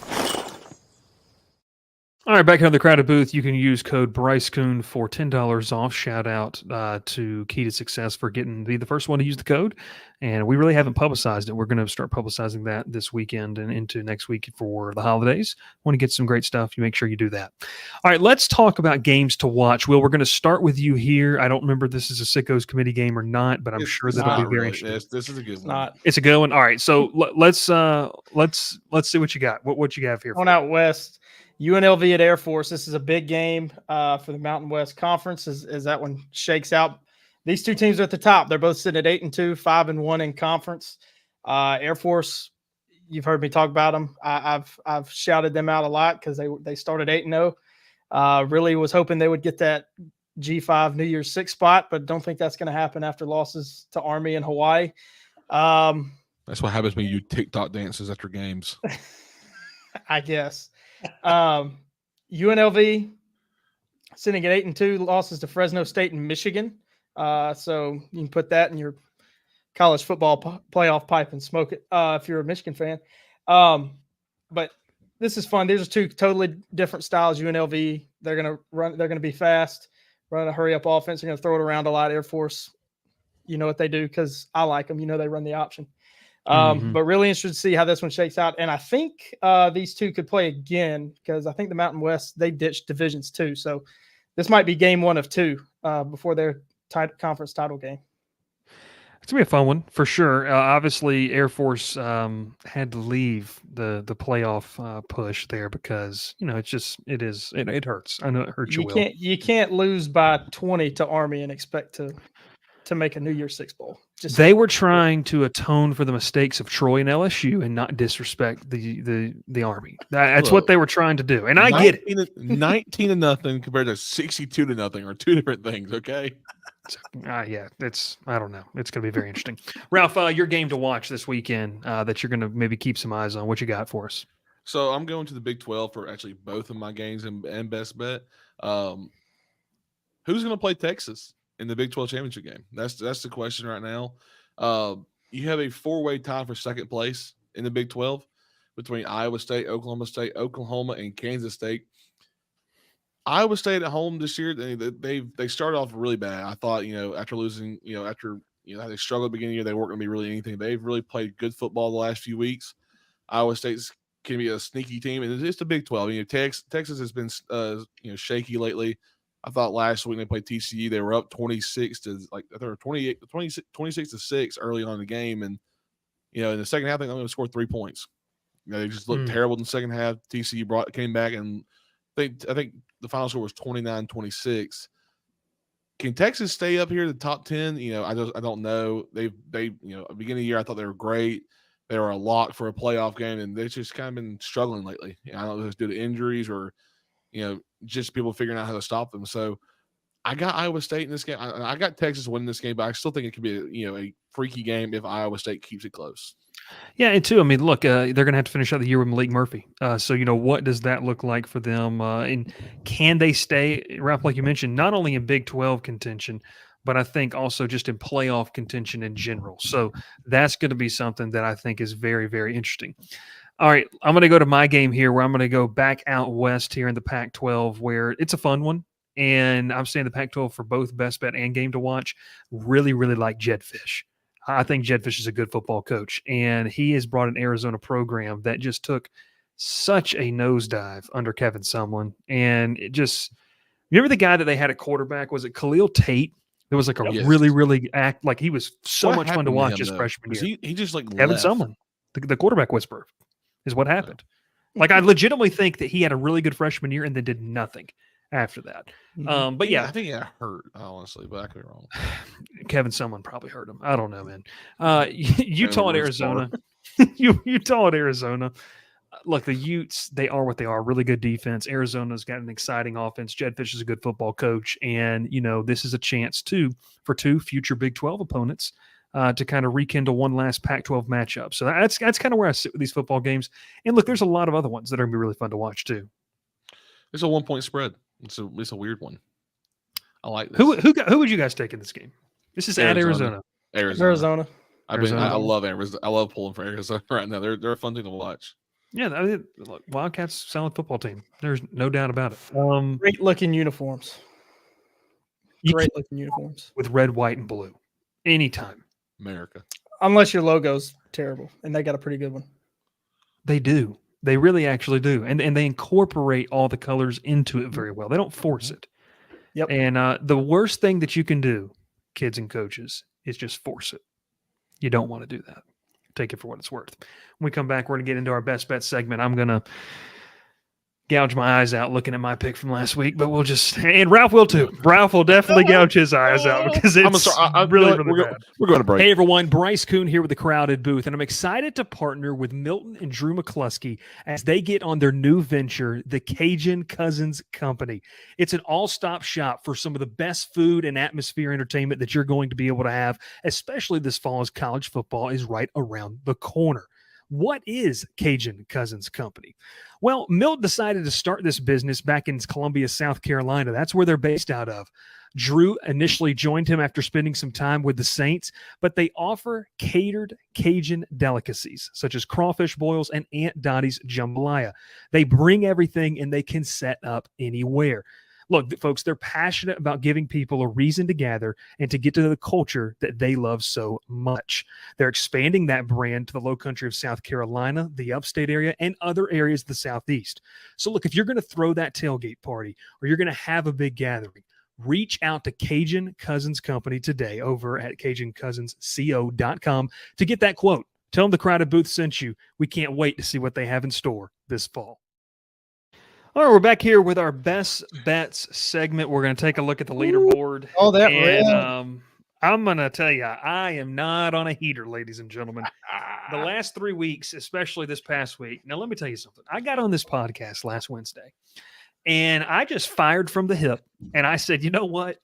A: All right, back in the crowded booth, you can use code Bryce Koon for $10 off. Shout out to Key to Success for be the first one to use the code. And we really haven't publicized it. We're going to start publicizing that this weekend and into next week for the holidays. Want to get some great stuff, you make sure you do that. All right, let's talk about games to watch. Will, we're going to start with you here. I don't remember if this is a Sickos Committee game or not, but I'm sure that'll be very interesting.
C: This is a good one.
A: It's a good one. All right, so let's see what you got. What you have here?
D: On out west. UNLV at Air Force. This is a big game for the Mountain West Conference as that one shakes out. These two teams are at the top. They're both sitting at 8-2, 5-1 in conference. Air Force, you've heard me talk about them. I've shouted them out a lot because they started 8-0. Really was hoping they would get that G5 New Year's 6 spot, but don't think that's going to happen after losses to Army and Hawaii.
C: That's what happens when you TikTok dances after games.
D: I guess. UNLV sitting at 8-2, losses to Fresno State and Michigan. So you can put that in your college football playoff pipe and smoke it if you're a Michigan fan. But this is fun. These are two totally different styles. UNLV, they're going to run. They're going to be fast, run a hurry up offense. They're going to throw it around a lot. Air Force, you know what they do because I like them. You know they run the option. But really interested to see how this one shakes out. And I think these two could play again because I think the Mountain West, they ditched divisions too. So this might be game 1 of 2 before their conference title game.
A: It's going to be a fun one for sure. Obviously, Air Force had to leave the playoff push there because, you know, it hurts. I know it hurts you.
D: You can't lose by 20 to Army and expect to make a New Year's 6 bowl.
A: They were trying to atone for the mistakes of Troy and LSU and not disrespect the Army. That's what they were trying to do. And I get it.
C: 19-0 compared to 62-0 are two different things. Okay.
A: Yeah, I don't know. It's going to be very interesting. Ralph, your game to watch this weekend that you're going to maybe keep some eyes on. What you got for us?
C: So I'm going to the Big 12 for actually both of my games and best bet. Who's going to play Texas in the Big 12 championship game? That's the question right now. You have a 4-way tie for second place in the Big 12 between Iowa State, Oklahoma, and Kansas State. Iowa State at home this year, they started off really bad. I thought, after losing, after they struggled at the beginning of the year, they weren't going to be really anything. They've really played good football the last few weeks. Iowa State can be a sneaky team, and it's the Big 12. Texas has been shaky lately. I thought last week they played TCU, they were up 26 to 6 early on in the game, and in the second half, I think I'm going to score 3 points. They just looked terrible in the second half. TCU came back, and I think the final score was 29-26. Can Texas stay up here in the top 10? I don't know. They at the beginning of the year I thought they were great. They were a lock for a playoff game, and they've just kind of been struggling lately. I don't know if it's due to injuries or just people figuring out how to stop them. So I got Iowa State in this game. I got Texas winning this game, but I still think it could be a freaky game if Iowa State keeps it close.
A: Yeah, and two, I mean, look, they're going to have to finish out the year with Malik Murphy. So, what does that look like for them? And can they stay, Ralph, like you mentioned, not only in Big 12 contention, but I think also just in playoff contention in general. So that's going to be something that I think is very, very interesting. All right, I'm going to go to my game here where I'm going to go back out west here in the Pac-12 where it's a fun one. And I'm saying the Pac-12 for both best bet and game to watch. Really, really like Jedd Fisch. I think Jedd Fisch is a good football coach, and he has brought an Arizona program that just took such a nosedive under Kevin Sumlin. And it just – remember the guy that they had at quarterback? Was it Khalil Tate? It was like really, really like he was so much fun to watch his freshman year.
C: He just
A: Kevin Sumlin, the quarterback whisperer, is what happened. Like I legitimately think that he had a really good freshman year and then did nothing after that. But yeah,
C: I think he got hurt, honestly, but I could be wrong.
A: Kevin Sumlin probably hurt him. I don't know, man. Utah and Arizona. Utah and Arizona. Look, the Utes, they are what they are. Really good defense. Arizona's got an exciting offense. Jedd Fisch is a good football coach. And, this is a chance, for two future Big 12 opponents to kind of rekindle one last Pac-12 matchup. So that's kind of where I sit with these football games. And look, there's a lot of other ones that are going to be really fun to watch too.
C: It's a 1-point spread. It's a weird one. I like this.
A: Who would you guys take in this game? This is at Arizona.
D: Arizona.
C: I love Arizona. I love pulling for Arizona right now. They're a fun thing to watch.
A: Yeah, look, Wildcats, solid football team. There's no doubt about it.
D: Great looking uniforms. Great looking uniforms
A: with red, white, and blue. Anytime.
C: America.
D: Unless your logo's terrible, and they got a pretty good one.
A: They do. They really actually do. And they incorporate all the colors into it very well. They don't force it.
D: Yep.
A: And the worst thing that you can do, kids and coaches, is just force it. You don't want to do that. Take it for what it's worth. When we come back, we're going to get into our best bet segment. I'm going to gouge my eyes out looking at my pick from last week, but and Ralph will too. Ralph will definitely gouge his eyes out because it's really bad.
C: We're going to break.
A: Hey everyone, Bryce Koon here with the Crowded Booth, and I'm excited to partner with Milton and Drew McCluskey as they get on their new venture, the Cajun Cousins Company. It's an all-stop shop for some of the best food and atmosphere entertainment that you're going to be able to have, especially this fall as college football is right around the corner. What is Cajun Cousins Company? Well, Milt decided to start this business back in Columbia, South Carolina. That's where they're based out of. Drew initially joined him after spending some time with the Saints, but they offer catered Cajun delicacies such as crawfish boils and Aunt Dottie's jambalaya. They bring everything and they can set up anywhere. Look, folks, they're passionate about giving people a reason to gather and to get to the culture that they love so much. They're expanding that brand to the low country of South Carolina, the upstate area, and other areas of the Southeast. So look, if you're going to throw that tailgate party or you're going to have a big gathering, reach out to Cajun Cousins Company today over at CajunCousinsCO.com to get that quote. Tell them the Crowded Booth sent you. We can't wait to see what they have in store this fall. All right, we're back here with our best bets segment. We're going to take a look at the leaderboard.
D: Oh, that
A: and, I'm going to tell you, I am not on a heater, ladies and gentlemen. The last 3 weeks, especially this past week. Now, let me tell you something. I got on this podcast last Wednesday, and I just fired from the hip, and I said, you know what?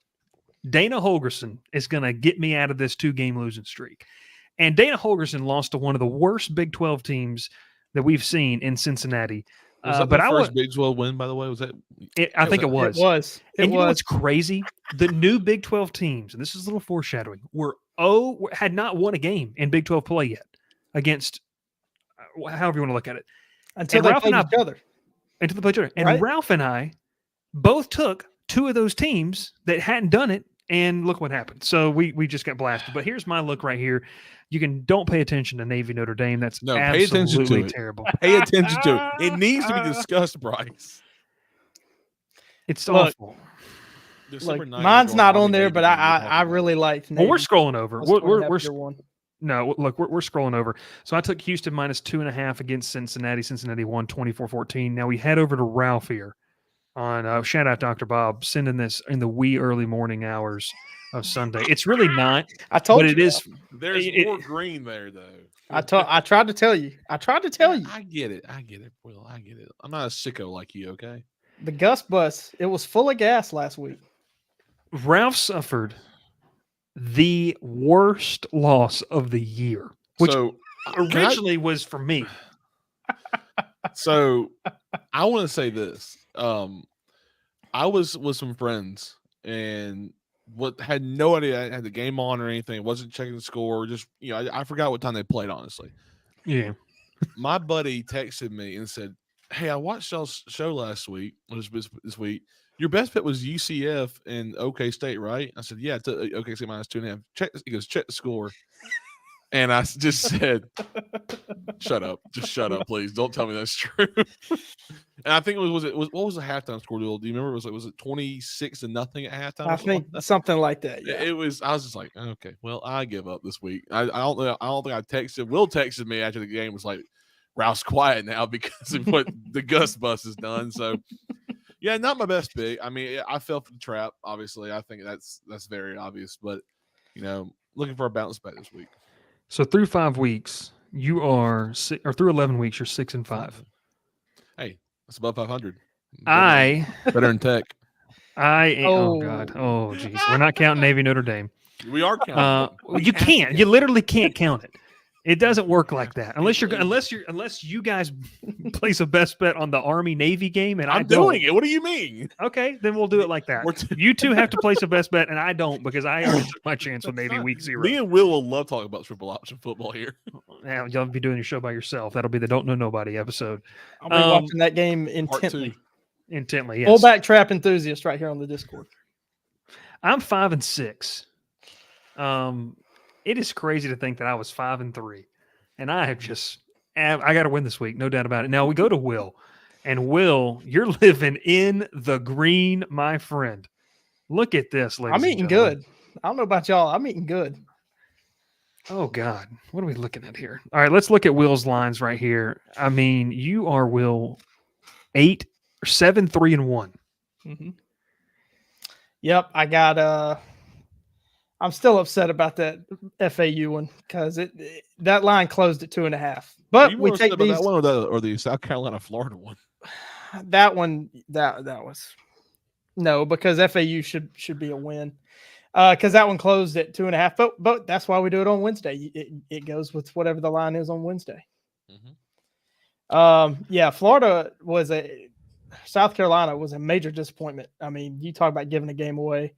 A: Dana Holgorsen is going to get me out of this 2-game losing streak. And Dana Holgorsen lost to one of the worst Big 12 teams that we've seen in Cincinnati.
C: Was that the first Big 12 win, by the way? Was that?
A: I think it was.
D: It was.
A: You know what's crazy? The new Big 12 teams, and this is a little foreshadowing, had not won a game in Big 12 play yet against, however you want to look at it.
D: Until they played each other.
A: Until they played each other. And Ralph and I both took 2 of those teams that hadn't done it, and look what happened. So we just got blasted. But here's my look right here. Don't pay attention to Navy Notre Dame. That's absolutely terrible.
C: Pay attention to it. It needs to be discussed, Bryce.
A: It's awful.
D: Look, mine's not on there, but I really like Navy.
A: Well, we're scrolling over. We're scrolling over. So I took Houston minus 2.5 against Cincinnati. Cincinnati won 24-14. Now we head over to Ralph here on shout out Dr. Bob sending this in the wee early morning hours of Sunday. It's really not.
D: I told you.
A: It is.
C: There's more green there, though.
D: I tried to tell you. I
C: get it, Will. I get it. I'm not a sicko like you, okay?
D: The Gus bus, it was full of gas last week.
A: Ralph suffered the worst loss of the year, which originally was for me.
C: So I want to say this. I was with some friends and had no idea I had the game on or anything. Wasn't checking the score. Just I forgot what time they played. Honestly,
A: yeah.
C: My buddy texted me and said, "Hey, I watched y'all's show last week. This week. Your best bet was UCF and OK State, right?" I said, "Yeah, it's OK State minus 2.5." He goes, "Check the score." And I just said, "Shut up! Just shut up, please! Don't tell me that's true." And I think what was the halftime score? Do you remember? Was it 26-0 at halftime?
D: I think something like that. Yeah,
C: it was. I was just like, okay, well, I give up this week. I don't think I texted. Will texted me after the game was like, "Ralph's quiet now because of what the Gus bus has done." So, yeah, not my best pick. I mean, I fell for the trap. Obviously, I think that's very obvious. But looking for a bounce back this week.
A: So through 5 weeks, you are through 11 weeks, you're 6-5.
C: Hey, that's above 500.
A: Better
C: than Tech.
A: Oh God. Oh geez. We're not counting Navy Notre Dame.
C: We are counting.
A: You can't. You literally can't count it. It doesn't work like that unless you guys place a best bet on the Army Navy game, and
C: I'm doing it. What do you mean?
A: Okay, then we'll do it like that. You two have to place a best bet, and I don't because I already took my chance with Navy week 0.
C: Me and Will love talking about triple option football here.
A: Now y'all be doing your show by yourself. That'll be the Don't Know Nobody episode.
D: I'll be watching that game intently.
A: Intently, yes.
D: Fullback trap enthusiast right here on the Discord.
A: I'm 5-6. It is crazy to think that I was 5-3, and I got to win this week, no doubt about it. Now we go to Will, and Will, you're living in the green, my friend. Look at this, ladies.
D: I'm eating good. I don't know about y'all. I'm eating good.
A: Oh God, what are we looking at here? All right, let's look at Will's lines right here. I mean, you are Will 7-3-1.
D: Mm-hmm. Yep, I got I'm still upset about that FAU one because that line closed at 2.5. But we take these.
C: That one or the South Carolina Florida one.
D: That one that was no, because FAU should be a win. Because that one closed at 2.5. But that's why we do it on Wednesday. It goes with whatever the line is on Wednesday. Mm-hmm. Florida South Carolina was a major disappointment. I mean, you talk about giving a game away.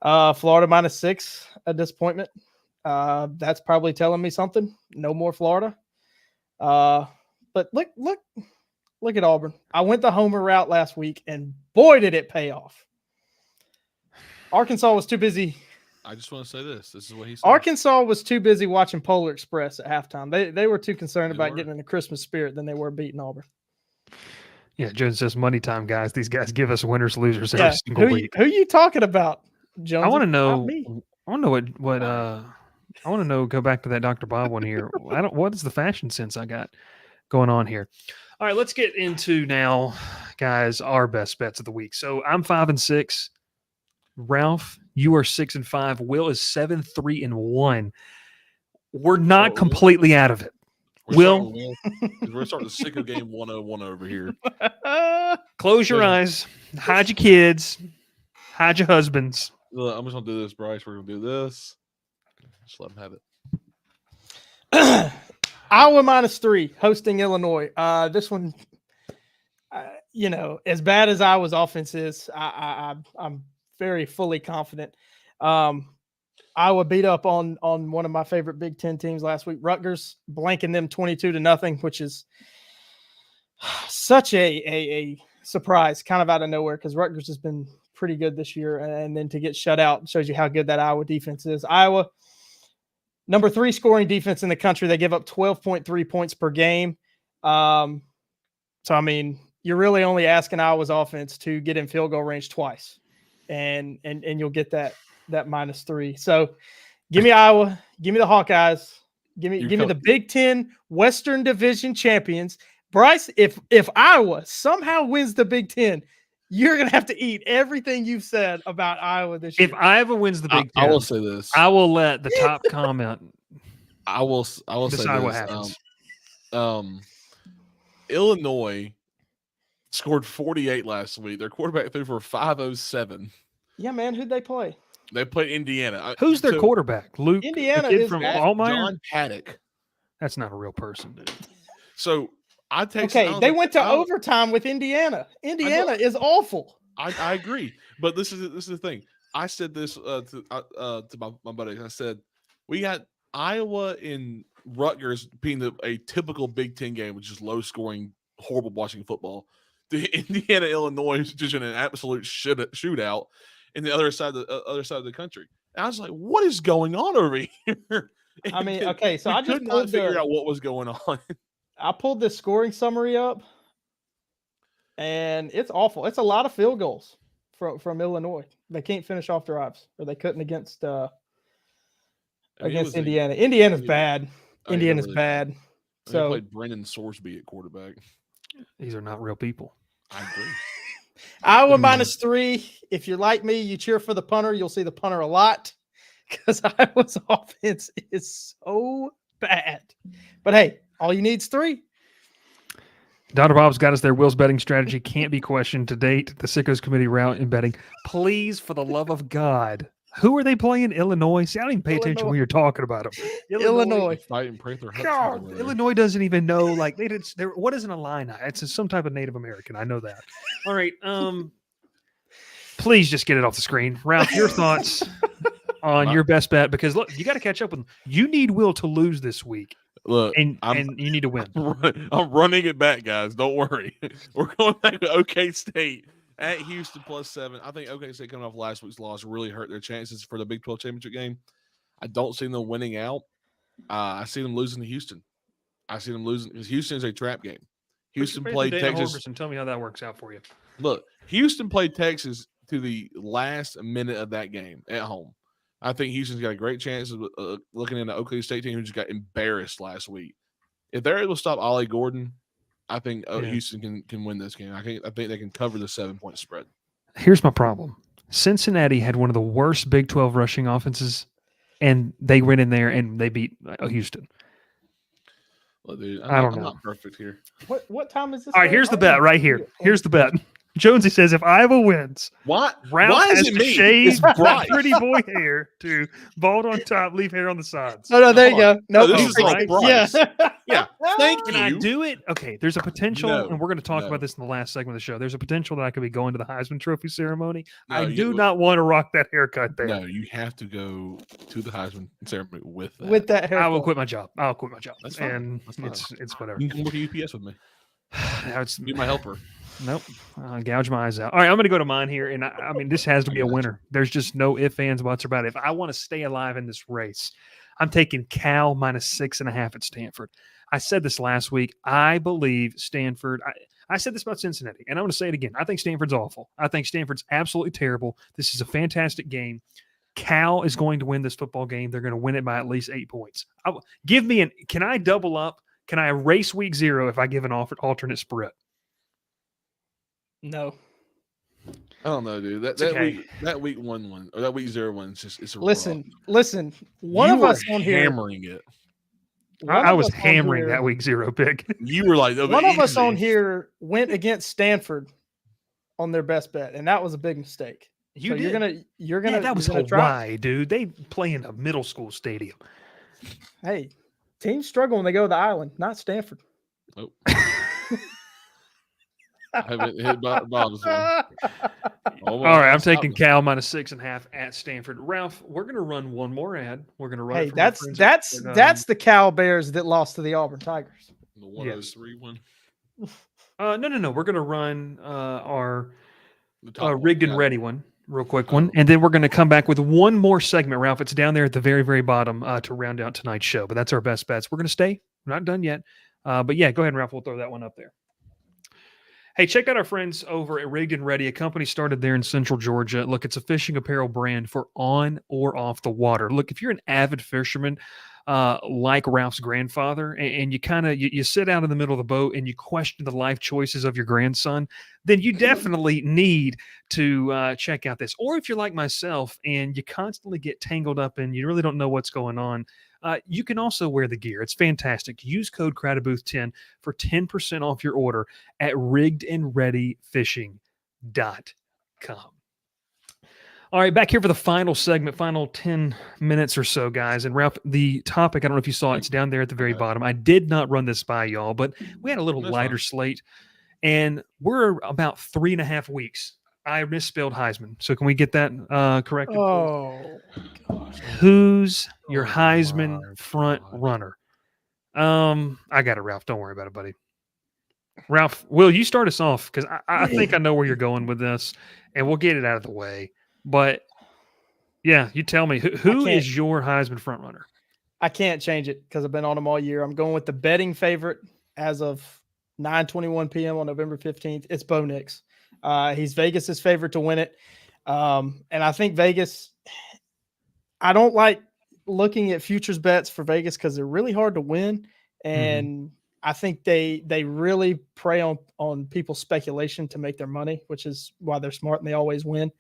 D: Florida -6, a disappointment. That's probably telling me something. No more Florida. But look at Auburn. I went the homer route last week, and boy, did it pay off. Arkansas was too busy.
C: I just want to say this. This is what he said.
D: Arkansas was too busy watching Polar Express at halftime. They were too concerned about getting in the Christmas spirit than they were beating Auburn.
A: Yeah, Jones says money time, guys. These guys give us winners, losers every single week.
D: Who you talking about, Jones?
A: I want to know. I want to know what. I want to know. Go back to that Dr. Bob one here. What is the fashion sense I got going on here? All right, let's get into now, guys. Our best bets of the week. So I'm 5-6. Ralph, you are 6-5. Will is 7-3-1. We're not completely out of it. Will,
C: we're starting to sick of game 101 over here.
A: Close your eyes. Hide your kids. Hide your husbands.
C: Look, I'm just gonna do this, Bryce. We're gonna do this. Just let them have
D: it. Iowa -3 hosting Illinois. This one, as bad as Iowa's offense is, I'm very fully confident. Iowa beat up on one of my favorite Big Ten teams last week, Rutgers, blanking them 22-0, which is such a surprise, kind of out of nowhere, because Rutgers has been pretty good this year, and then to get shut out shows you how good that Iowa defense is. Iowa, number 3 scoring defense in the country. They give up 12.3 points per game. So I mean, you're really only asking Iowa's offense to get in field goal range twice, and you'll get that -3. So give me Iowa, give me the Hawkeyes, give me the Big Ten Western Division champions. Bryce, if Iowa somehow wins the Big Ten, you're gonna have to eat everything you've said about Iowa this year.
A: If Iowa wins the Big Ten,
C: I will say this.
A: I will let the top comment.
C: I will say
A: what
C: this.
A: happens.
C: Illinois scored 48 last week. Their quarterback threw for 507.
D: Yeah, man. Who'd they play?
C: They played Indiana.
A: Who's their quarterback? Luke.
D: Indiana
A: the kid
D: is
A: from
C: John
A: Altmaier?
C: Paddock.
A: That's not a real person, dude.
C: So I texted.
D: Okay, they went to overtime with Indiana. Indiana is awful.
C: I agree, but this is the thing. I said this to my buddies. I said we got Iowa and Rutgers being a typical Big Ten game, which is low scoring, horrible watching football. The Indiana Illinois is just in an absolute shootout in the other side of the country. And I was like, what is going on over here?
D: I mean, okay, so I just
C: could not figure out what was going on.
D: I pulled this scoring summary up, and it's awful. It's a lot of field goals from Illinois. They can't finish off drives, or they couldn't against Indiana. Indiana's bad. Indiana's bad. So
C: played Brennan Sorsby at quarterback.
A: These are not real people.
C: I agree.
D: Iowa -3. If you're like me, you cheer for the punter. You'll see the punter a lot because Iowa's offense is so bad. But hey, all you need is 3.
A: Dr. Bob's got us there. Will's betting strategy can't be questioned to date. The Sickos Committee route in betting. Please, for the love of God, Who are they playing? Illinois. See, I don't even pay attention when you're talking about them.
D: Illinois.
C: Fighting Prather Hudson
A: God,
C: over there.
A: Illinois doesn't even know. Like they did. What is an Illini? It's some type of Native American. I know that. All right. Please just get it off the screen, Ralph. Your thoughts on your best bet? Because look, you got to catch up with them. You need Will to lose this week.
C: Look,
A: and you need to win.
C: I'm running it back, guys. Don't worry. We're going back to OK State at Houston +7. I think OK State coming off last week's loss really hurt their chances for the Big 12 championship game. I don't see them winning out. I see them losing to Houston. I see them losing because Houston is a trap game. Houston played Texas.
A: And tell me how that works out for you.
C: Look, Houston played Texas to the last minute of that game at home. I think Houston's got a great chance of looking in the Oklahoma State team who just got embarrassed last week. If they're able to stop Ollie Gordon, I think Houston can win this game. I think they can cover the 7-point spread. Here's
A: my problem. Cincinnati had one of the worst Big 12 rushing offenses, and they went in there and they beat Houston.
C: Well, dude,
A: I'm
C: not perfect here.
D: What time is this?
A: All right, here's the bet right here. Here's the bet. Jonesy says if Iowa wins,
C: why
A: has
C: is it
A: to
C: me?
A: shave that pretty boy hair to bald on top, leave hair on the sides.
D: No, there you go.
C: No, this is all Bryce.
D: Yeah.
C: Thank you.
A: Can I do it? Okay, there's a potential, and we're going to talk
C: No.
A: about this in the last segment of the show. There's a potential that I could be going to the Heisman Trophy ceremony.
C: No,
A: I do not want to rock that haircut there.
C: No, you have to go to the Heisman ceremony with that.
D: With that haircut.
A: I will quit my job. I'll quit my job.
C: That's fine.
A: And
C: That's fine.
A: it's whatever.
C: You can come work at UPS with me. Be my helper.
A: Nope. Gouge my eyes out. All right, I'm going to go to mine here. And I mean, this has to be a winner. There's just no ifs, ands, buts about it. If I want to stay alive in this race, I'm taking Cal -6.5 at Stanford. I said this last week. I believe Stanford. I said this about Cincinnati, and I'm going to say it again. I think Stanford's awful. I think Stanford's absolutely terrible. This is a fantastic game. Cal is going to win this football game. They're going to win it by at least 8 points. Can I double up? Can I erase week 0 if I give an alternate spread?
D: No.
C: I don't know, dude. That week 1 or that week 0 one is just it's a
D: listen. One of us on here
C: hammering it.
A: I was hammering that week 0 pick.
C: You were like,
D: one of us on here went against Stanford on their best bet, and that was a big mistake.
A: You're
D: gonna.
A: Yeah, that was Hawaii, dude. They play in a middle school stadium.
D: Hey, teams struggle when they go to the island, not Stanford.
C: Oh. I haven't hit Bob's one.
A: All right, I'm taking Cal -6.5 at Stanford. Ralph, we're going to run one more ad. We're going to run.
D: Hey, that's the Cal Bears that lost to the Auburn Tigers.
C: The 103 one.
A: No. We're going to run our rigged and ready one, real quick one, and then we're going to come back with one more segment. Ralph, it's down there at the very, very bottom to round out tonight's show. But that's our best bets. We're going to stay. We're not done yet. But yeah, go ahead, Ralph. We'll throw that one up there. Hey, check out our friends over at Rigged and Ready, a company started there in Central Georgia. Look, it's a fishing apparel brand for on or off the water. Look, if you're an avid fisherman like Ralph's grandfather, and you sit out in the middle of the boat and you question the life choices of your grandson, then you definitely need to check out this. Or if you're like myself and you constantly get tangled up and you really don't know what's going on, you can also wear the gear. It's fantastic. Use code CrowdedBooth10 for 10% off your order at riggedandreadyfishing.com. All right, back here for the final segment, final 10 minutes or so, guys. And Ralph, the topic, I don't know if you saw it, it's down there at the very bottom. I did not run this by y'all, but we had a little lighter slate, and we're about 3.5 weeks. I misspelled Heisman. So can we get that corrected?
D: Oh, gosh.
A: Who's your Heisman front runner? I got it, Ralph. Don't worry about it, buddy. Ralph, will you start us off? Because I think I know where you're going with this, and we'll get it out of the way. But, yeah, you tell me. Who is your Heisman front runner?
D: I can't change it because I've been on him all year. I'm going with the betting favorite as of 9:21 p.m. on November 15th. It's Bo Nix. He's Vegas's favorite to win it. And I think Vegas, I don't like looking at futures bets for Vegas because they're really hard to win. And I think they really prey on people's speculation to make their money, which is why they're smart and they always win.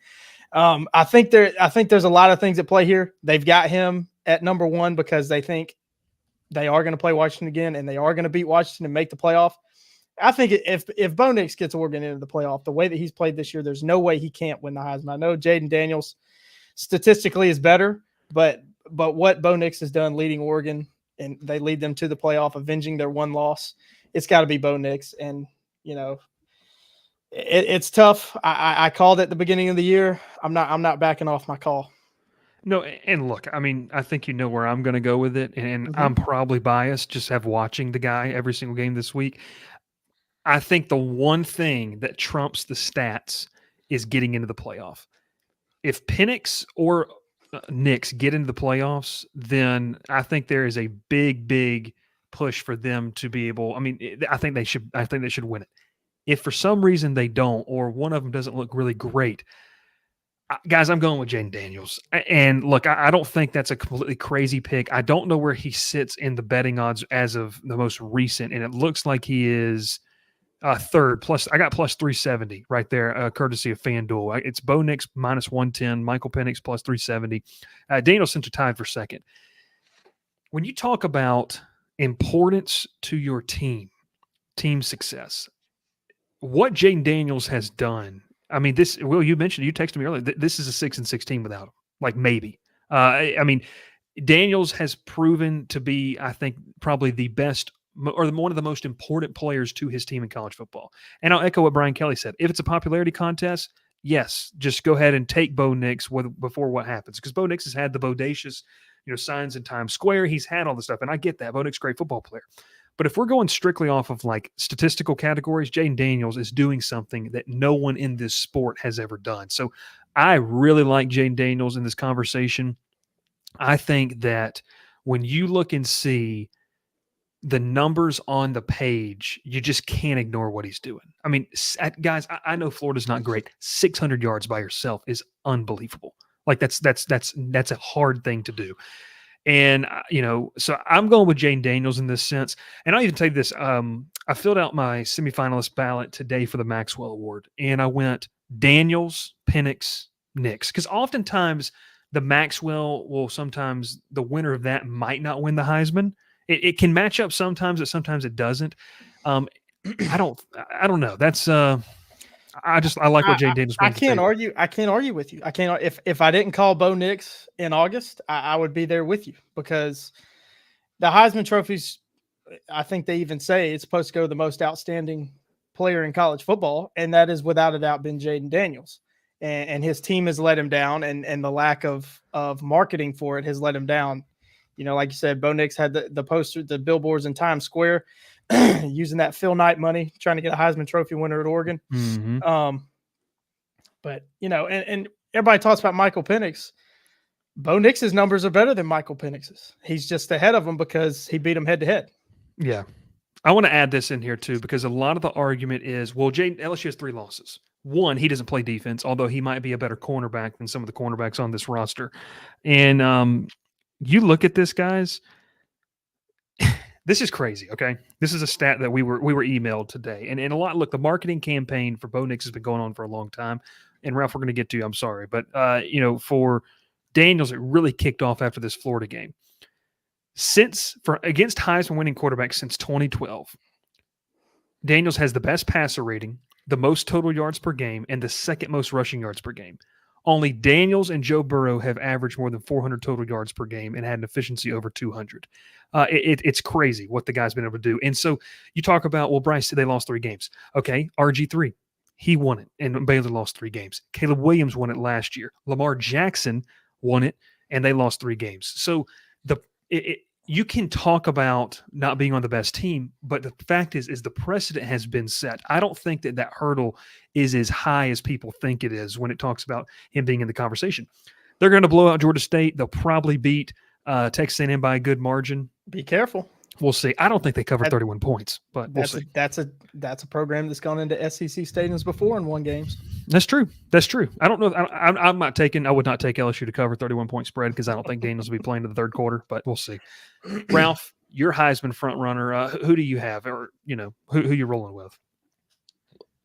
D: I think there's a lot of things at play here. They've got him at number 1 because they think they are going to play Washington again and they are going to beat Washington and make the playoff. I think if Bo Nix gets Oregon into the playoff, the way that he's played this year, there's no way he can't win the Heisman. I know Jaden Daniels statistically is better, but what Bo Nix has done leading Oregon, and they lead them to the playoff, avenging their one loss, it's got to be Bo Nix. And, it's tough. I called it at the beginning of the year. I'm not backing off my call.
A: No, and look, I mean, I think you know where I'm going to go with it, and I'm probably biased just have watching the guy every single game this week. I think the one thing that trumps the stats is getting into the playoff. If Penix or Nix get into the playoffs, then I think there is a big push for them to be able. I mean, I think they should win it. If for some reason they don't, or one of them doesn't look really great, guys, I'm going with Jaden Daniels. And look, I don't think that's a completely crazy pick. I don't know where he sits in the betting odds as of the most recent, and it looks like he is third. Plus, I got plus 370 right there, courtesy of FanDuel. It's Bo Nix minus 110, Michael Penix plus 370. Danielson to tied for second. When you talk about importance to your team success, what Jaden Daniels has done, I mean, this, Will, you mentioned, you texted me earlier, this is a 6-6 team without him, like maybe. I mean, Daniels has proven to be, I think, probably the best or one of the most important players to his team in college football. And I'll echo what Brian Kelly said. If it's a popularity contest, yes, just go ahead and take Bo Nix before what happens. Because Bo Nix has had the bodacious, signs in Times Square. He's had all this stuff, and I get that. Bo Nix, great football player. But if we're going strictly off of like statistical categories, Jaden Daniels is doing something that no one in this sport has ever done. So I really like Jaden Daniels in this conversation. I think that when you look and see the numbers on the page, you just can't ignore what he's doing. I mean, guys, I know Florida's not great. 600 yards by yourself is unbelievable. Like that's a hard thing to do. And, so I'm going with Jaden Daniels in this sense. And I'll even tell you this. I filled out my semifinalist ballot today for the Maxwell Award, and I went Daniels, Penix, Nix. Because oftentimes the Maxwell sometimes the winner of that might not win the Heisman. It can match up sometimes, but sometimes it doesn't. I don't know. That's I like what Jaden Daniels brings.
D: I can't argue with you. I can't. If I didn't call Bo Nix in August, I would be there with you, because the Heisman trophies, I think they even say it's supposed to go to the most outstanding player in college football, and that is without a doubt been Jaden Daniels. And his team has let him down, and the lack of marketing for it has let him down. Like you said, Bo Nix had the poster, the billboards in Times Square, using that Phil Knight money, trying to get a Heisman Trophy winner at Oregon.
A: Mm-hmm.
D: But, and everybody talks about Michael Penix. Bo Nix's numbers are better than Michael Penix's. He's just ahead of him because he beat him head to head.
A: Yeah. I want to add this in here too, because a lot of the argument is, well, LSU has 3 losses. One, he doesn't play defense, although he might be a better cornerback than some of the cornerbacks on this roster. And you look at this, guys, this is crazy, okay? This is a stat that we were emailed today. And a lot, look, the marketing campaign for Bo Nix has been going on for a long time. And Ralph, we're going to get to you, I'm sorry. But, for Daniels, it really kicked off after this Florida game. Against Heisman winning quarterbacks since 2012, Daniels has the best passer rating, the most total yards per game, and the second most rushing yards per game. Only Daniels and Joe Burrow have averaged more than 400 total yards per game and had an efficiency over 200. It's crazy what the guy's been able to do. And so you talk about, well, Bryce said they lost 3 games. Okay, RG3, he won it, and Baylor lost 3 games. Caleb Williams won it last year. Lamar Jackson won it, and they lost 3 games. So you can talk about not being on the best team, but the fact is the precedent has been set. I don't think that hurdle is as high as people think it is when it talks about him being in the conversation. They're going to blow out Georgia State. They'll probably beat Texas A&M by a good margin.
D: Be careful.
A: We'll see. I don't think they cover 31 points, but we'll see.
D: That's a program that's gone into SEC stadiums before and won games.
A: That's true. I don't know. I would not take LSU to cover 31-point spread, because I don't think Daniels will be playing to the third quarter, but we'll see. Ralph, your Heisman front runner, who do you have, or who you rolling with?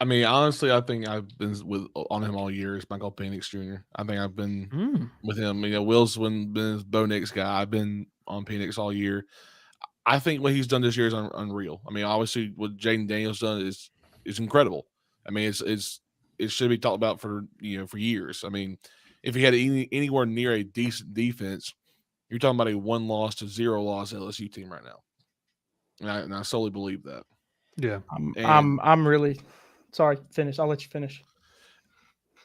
C: I mean, honestly, I think I've been on him all year. It's Michael Penix Jr. I think I've been with him. Will's been his Bo Nix guy. I've been on Penix all year. I think what he's done this year is unreal. I mean, obviously, what Jaden Daniels done is incredible. I mean, it should be talked about for years. I mean, if he had anywhere near a decent defense, you're talking about a 1-loss to 0-loss LSU team right now. And I solely believe that.
A: Yeah.
D: I'm really sorry. Finish. I'll let you finish.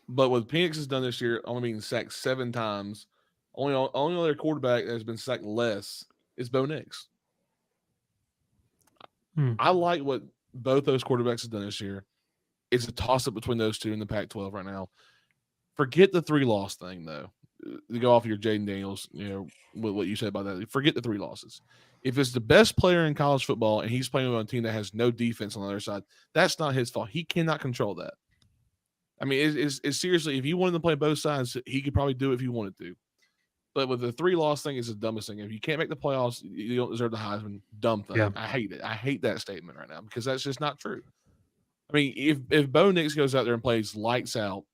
C: But what Penix has done this year, only being sacked 7 times, only other quarterback that has been sacked less is Bo Nix. I like what both those quarterbacks have done this year. It's a toss-up between those two in the Pac-12 right now. Forget the 3-loss thing, though. To go off of your Jaden Daniels, with what you said about that. Forget the 3 losses. If it's the best player in college football and he's playing on a team that has no defense on the other side, that's not his fault. He cannot control that. I mean, it's seriously, if you wanted to play both sides, he could probably do it if he wanted to. But with the 3-loss thing, it's the dumbest thing. If you can't make the playoffs, you don't deserve the Heisman. Dumb thing. Yeah. I hate it. I hate that statement right now because that's just not true. I mean, if Bo Nix goes out there and plays lights out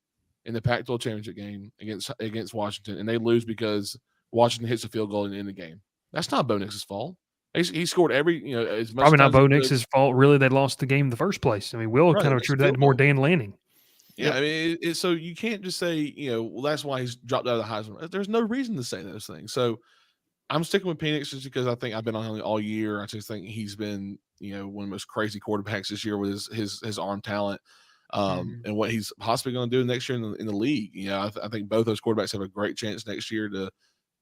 C: in the Pac-12 championship game against Washington, and they lose because Washington hits a field goal in the game, that's not Bo Nix's fault. He scored every, as much.
A: Probably not Bo Nix's fault. Really, they lost the game in the first place. I mean, Will kind of attributed that to more Dan Lanning.
C: Yeah, I mean, so you can't just say, well, that's why he's dropped out of the Heisman. There's no reason to say those things. So I'm sticking with Penix just because I think I've been on him all year. I just think he's been, one of the most crazy quarterbacks this year with his arm talent, and what he's possibly going to do next year in the league. I think both those quarterbacks have a great chance next year to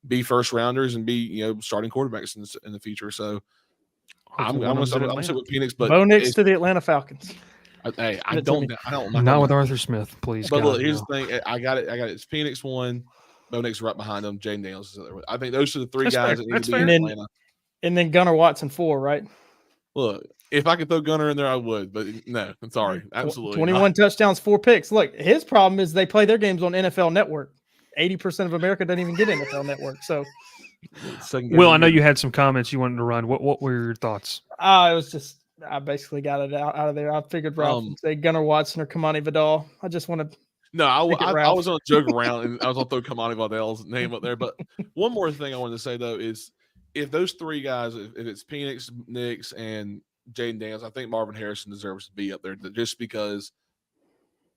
C: be first rounders and be, starting quarterbacks in the future. So I'm going to sit with Penix, but
D: Bo Nix to the Atlanta Falcons.
C: Hey, I don't.
A: Not with Arthur Smith, please.
C: But look, here's the thing. I got it. It's Penix 1, Bo Nix right behind him. Jaden Daniels is the other one. I think those are the 3 guys that need to be in Atlanta.
D: And then Gunnar Watson 4, right?
C: Look, if I could throw Gunnar in there, I would. But no, I'm sorry, absolutely.
D: 21 touchdowns, 4 picks. Look, his problem is they play their games on NFL Network. 80% of America doesn't even get NFL Network. So,
A: Will, I know you had some comments you wanted to run. What were your thoughts?
D: It was just. I basically got it out of there. I figured Ralph would say Gunnar Watson or Kamani Vidal. I just want to.
C: No, I was going to joke around and I was going to throw Kamani Vidal's name up there. But one more thing I wanted to say, though, is if those 3 guys, if it's Penix, Nix, and Jaden Daniels, I think Marvin Harrison deserves to be up there just because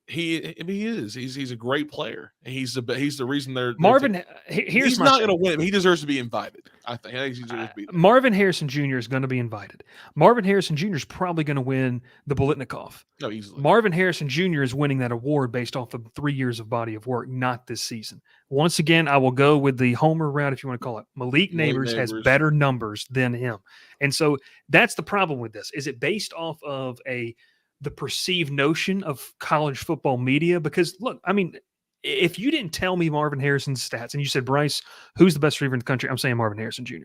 C: he is. He's a great player. And he's the reason they're
A: Marvin. He's
C: not going to win. He deserves to be invited. I think he deserves to be there.
A: Marvin Harrison Jr. is going to be invited. Marvin Harrison Jr. is probably going to win the Bolitnikoff.
C: No, easily.
A: Marvin Harrison Jr. is winning that award based off of 3 years of body of work, not this season. Once again, I will go with the homer route, if you want to call it. Malik Neighbors has better numbers than him. And so that's the problem with this. Is it based off of the perceived notion of college football media? Because look, I mean, if you didn't tell me Marvin Harrison's stats and you said, Bryce, who's the best receiver in the country? I'm saying Marvin Harrison Jr.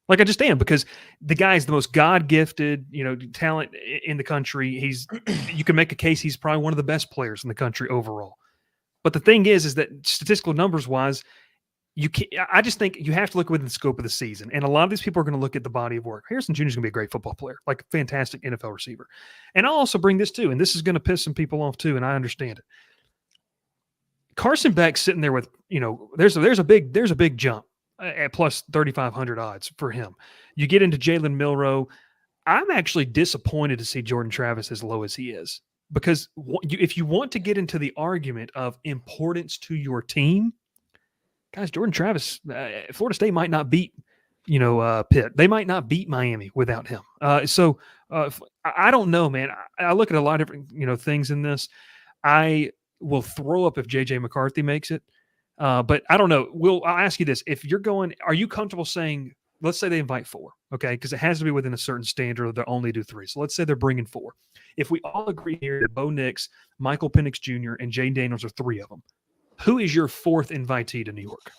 A: Like I just am, because the guy is the most God-gifted, talent in the country. You can make a case he's probably one of the best players in the country overall. But the thing is that statistical numbers wise, I just think you have to look within the scope of the season. And a lot of these people are going to look at the body of work. Harrison Jr. is going to be a great football player, like a fantastic NFL receiver. And I'll also bring this too, and this is going to piss some people off too, and I understand it. Carson Beck's sitting there with, there's a big jump at plus 3,500 odds for him. You get into Jalen Milroe. I'm actually disappointed to see Jordan Travis as low as he is, because if you want to get into the argument of importance to your team, guys, Jordan Travis, Florida State might not beat, Pitt. They might not beat Miami without him. So I don't know, man. I look at a lot of different, things in this. I will throw up if J.J. McCarthy makes it. But I don't know. I'll ask you this. If you're going, are you comfortable saying, let's say they invite 4, okay? Because it has to be within a certain standard, or they'll only do 3. So let's say they're bringing 4. If we all agree here that Bo Nix, Michael Penix Jr., and Jaden Daniels are 3 of them, who is your 4th invitee to New York?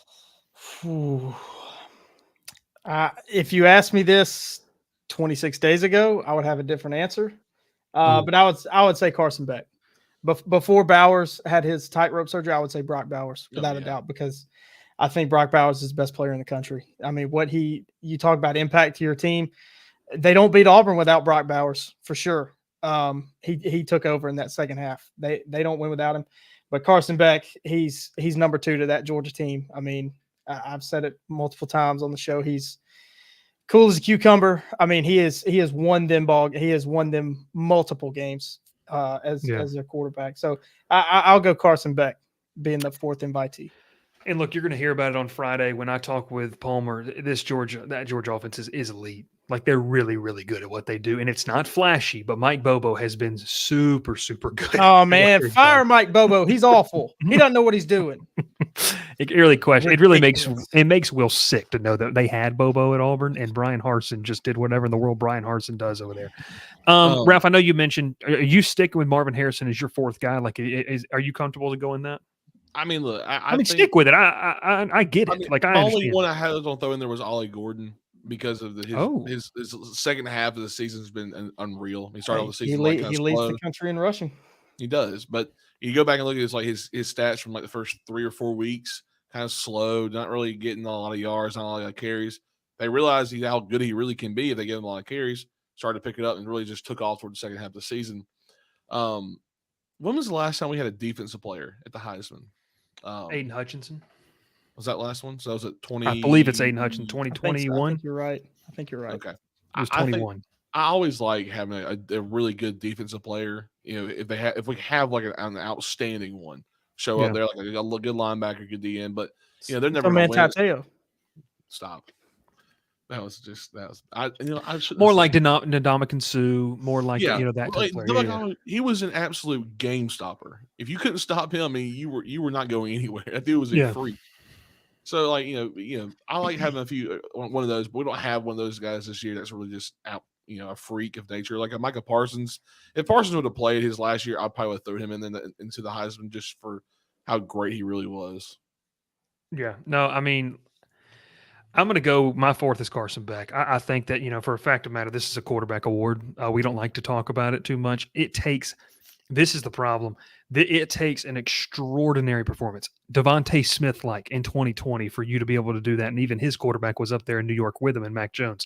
D: If you asked me this 26 days ago, I would have a different answer. But I would say Carson Beck. Before Bowers had his tightrope surgery, I would say Brock Bowers without a doubt, because I think Brock Bowers is the best player in the country. I mean, you talk about impact to your team. They don't beat Auburn without Brock Bowers for sure. He took over in that second half. They don't win without him. But Carson Beck, he's number 2 to that Georgia team. I mean, I've said it multiple times on the show. He's cool as a cucumber. I mean, he has won them multiple games as their quarterback. So I'll go Carson Beck being the 4th invitee.
A: And look, you're going to hear about it on Friday when I talk with Palmer. That Georgia offense is elite. Like they're really, really good at what they do, and it's not flashy. But Mike Bobo has been super, super good.
D: Oh man, fire Mike Bobo. He's awful. He doesn't know what he's doing.
A: It really makes Will sick to know that they had Bobo at Auburn, and Brian Harsin just did whatever in the world Brian Harsin does over there. Ralph, I know you mentioned. Are you sticking with Marvin Harrison as your fourth guy? Like, are you comfortable to go in that?
C: I mean, look,
A: I mean, stick with it. I get it.
C: The
A: I
C: only one I had on throw in there was Ollie Gordon because of his second half of the season has been unreal. He started off the season
D: he leads the country in rushing.
C: He does, but you go back and look at his stats from like the first 3 or 4 weeks, kind of slow, not really getting a lot of yards, not a lot of carries. They realized how good he really can be if they give him a lot of carries. Started to pick it up and really just took off toward the second half of the season. When was the last time we had a defensive player at the Heisman?
A: Aiden Hutchinson.
C: Was that last one? So that was at 20.
A: I believe it's Aiden Hutchinson, 2021.
D: I think you're right.
C: Okay.
A: It was 21.
C: I always like having a really good defensive player. You know, if we have like an outstanding one show up there, like a good linebacker, good DN, but you know they're never going to win. Stop. That was
A: more like Ndamukong Suh, more like that type of player.
C: He was an absolute game stopper. If you couldn't stop him, I mean, you were not going anywhere. That dude was a freak. So like I like having one of those, but we don't have one of those guys this year that's really just out. A freak of nature, like a Micah Parsons. If Parsons would have played his last year, I probably would have thrown him into the Heisman just for how great he really was.
A: Yeah. No, I mean, I'm going to go. My fourth is Carson Beck. I think that for a fact of the matter, this is a quarterback award. We don't like to talk about it too much. This is the problem. It takes an extraordinary performance, Devontae Smith-like in 2020, for you to be able to do that. And even his quarterback was up there in New York with him, and Mac Jones.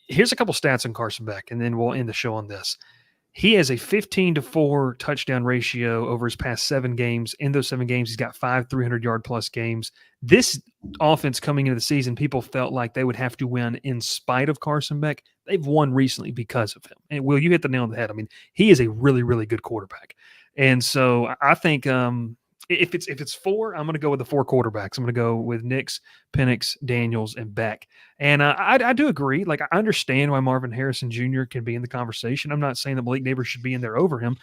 A: Here's a couple stats on Carson Beck, and then we'll end the show on this. He has a 15-4 touchdown ratio over his past 7 games. In those 7 games, he's got 5 300-yard-plus games. This offense coming into the season, people felt like they would have to win in spite of Carson Beck. They've won recently because of him. And, Will, you hit the nail on the head. I mean, he is a really, really good quarterback. And so I think if it's 4, I'm going to go with the 4 quarterbacks. I'm going to go with Nix, Penix, Daniels, and Beck. And I do agree. Like, I understand why Marvin Harrison Jr. can be in the conversation. I'm not saying that Malik Neighbors should be in there over him.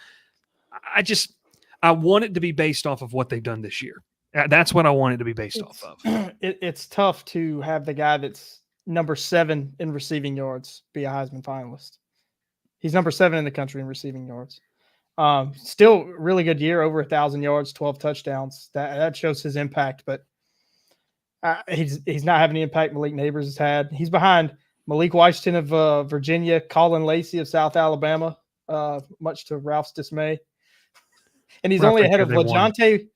A: I want it to be based off of what they've done this year. That's what I want it to be based off of.
D: It's tough to have the guy that's number 7 in receiving yards be a Heisman finalist. He's number 7 in the country in receiving yards. Still really good year, over 1,000 yards, 12 touchdowns. That shows his impact, but he's not having the impact Malik Neighbors has had. He's behind Malik Washington of Virginia, Colin Lacey of South Alabama, much to Ralph's dismay. And he's only ahead of LaJohntay.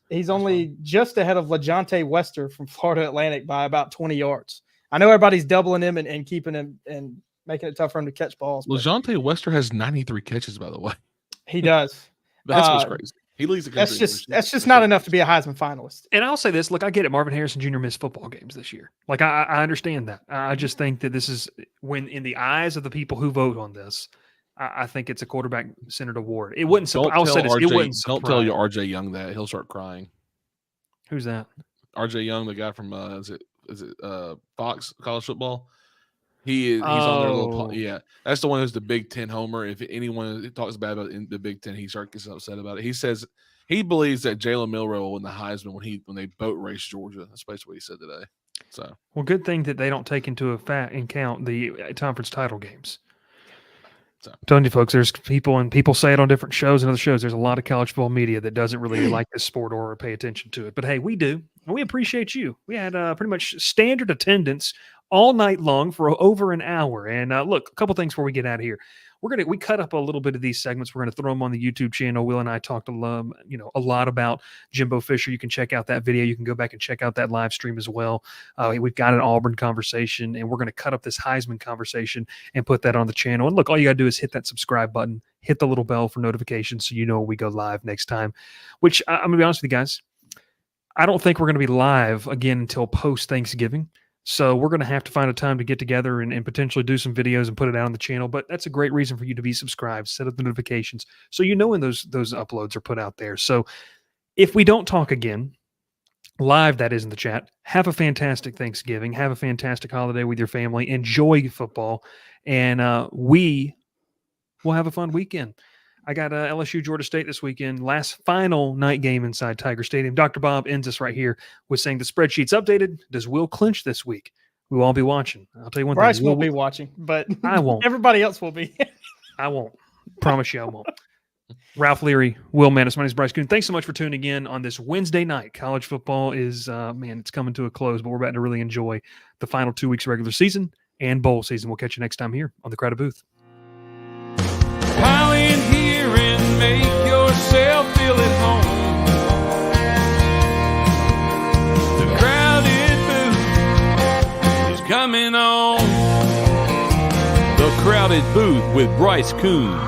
D: He's only just ahead of LaJohntay Wester from Florida Atlantic by about 20 yards. I know everybody's doubling him and keeping him and making it tough for him to catch balls.
C: LaJohntay Wester has 93 catches, by the way.
D: He does.
C: That's what's crazy. He leads the country.
D: That's just not enough to be a Heisman finalist.
A: And I'll say this: look, I get it. Marvin Harrison Jr. missed football games this year. Like I understand that. I just think that this is when, in the eyes of the people who vote on this, I think it's a quarterback-centered award. It wouldn't. I'll say this: it wouldn't.
C: Don't tell your RJ Young that he'll start crying.
A: Who's that?
C: RJ Young, the guy from is it Fox College Football? He's on their little that's the one who's the Big Ten homer. If anyone talks bad about the Big Ten, he starts getting upset about it. He says he believes that Jalen Milroe will win the Heisman when they boat race Georgia. That's basically what he said today. So
A: good thing that they don't take into account the conference title games. So I'm telling you, folks, there's people say it on different shows and other shows. There's a lot of college football media that doesn't really like this sport or pay attention to it. But hey, we do, and we appreciate you. We had pretty much standard attendance all night long for over an hour. And look, a couple things before we get out of here. We cut up a little bit of these segments. We're going to throw them on the YouTube channel. Will and I talked a lot about Jimbo Fisher. You can check out that video. You can go back and check out that live stream as well. We've got an Auburn conversation, and we're going to cut up this Heisman conversation and put that on the channel. And look, all you got to do is hit that subscribe button, hit the little bell for notifications so you know when we go live next time, which I'm going to be honest with you guys, I don't think we're going to be live again until post-Thanksgiving. So we're going to have to find a time to get together and potentially do some videos and put it out on the channel. But that's a great reason for you to be subscribed, set up the notifications so you know when those uploads are put out there. So if we don't talk again, live, that is, in the chat. Have a fantastic Thanksgiving. Have a fantastic holiday with your family. Enjoy football. And we will have a fun weekend. I got LSU Georgia State this weekend. Last final night game inside Tiger Stadium. Dr. Bob ends us right here with saying the spreadsheet's updated. Does Will clinch this week? We will all be watching. I'll tell you one
D: Bryce
A: thing.
D: won't be watching, but
A: I won't.
D: Everybody else will be.
A: I won't. Promise you I won't. Ralph Leary, Will Mannis, my name is Bryce Koon. Thanks so much for tuning in on this Wednesday night. College football is, it's coming to a close, but we're about to really enjoy the final 2 weeks of regular season and bowl season. We'll catch you next time here on the Crowded Booth.
B: Pile in here and make yourself feel at home. The Crowded Booth is coming on. The Crowded Booth with Bryce Koon.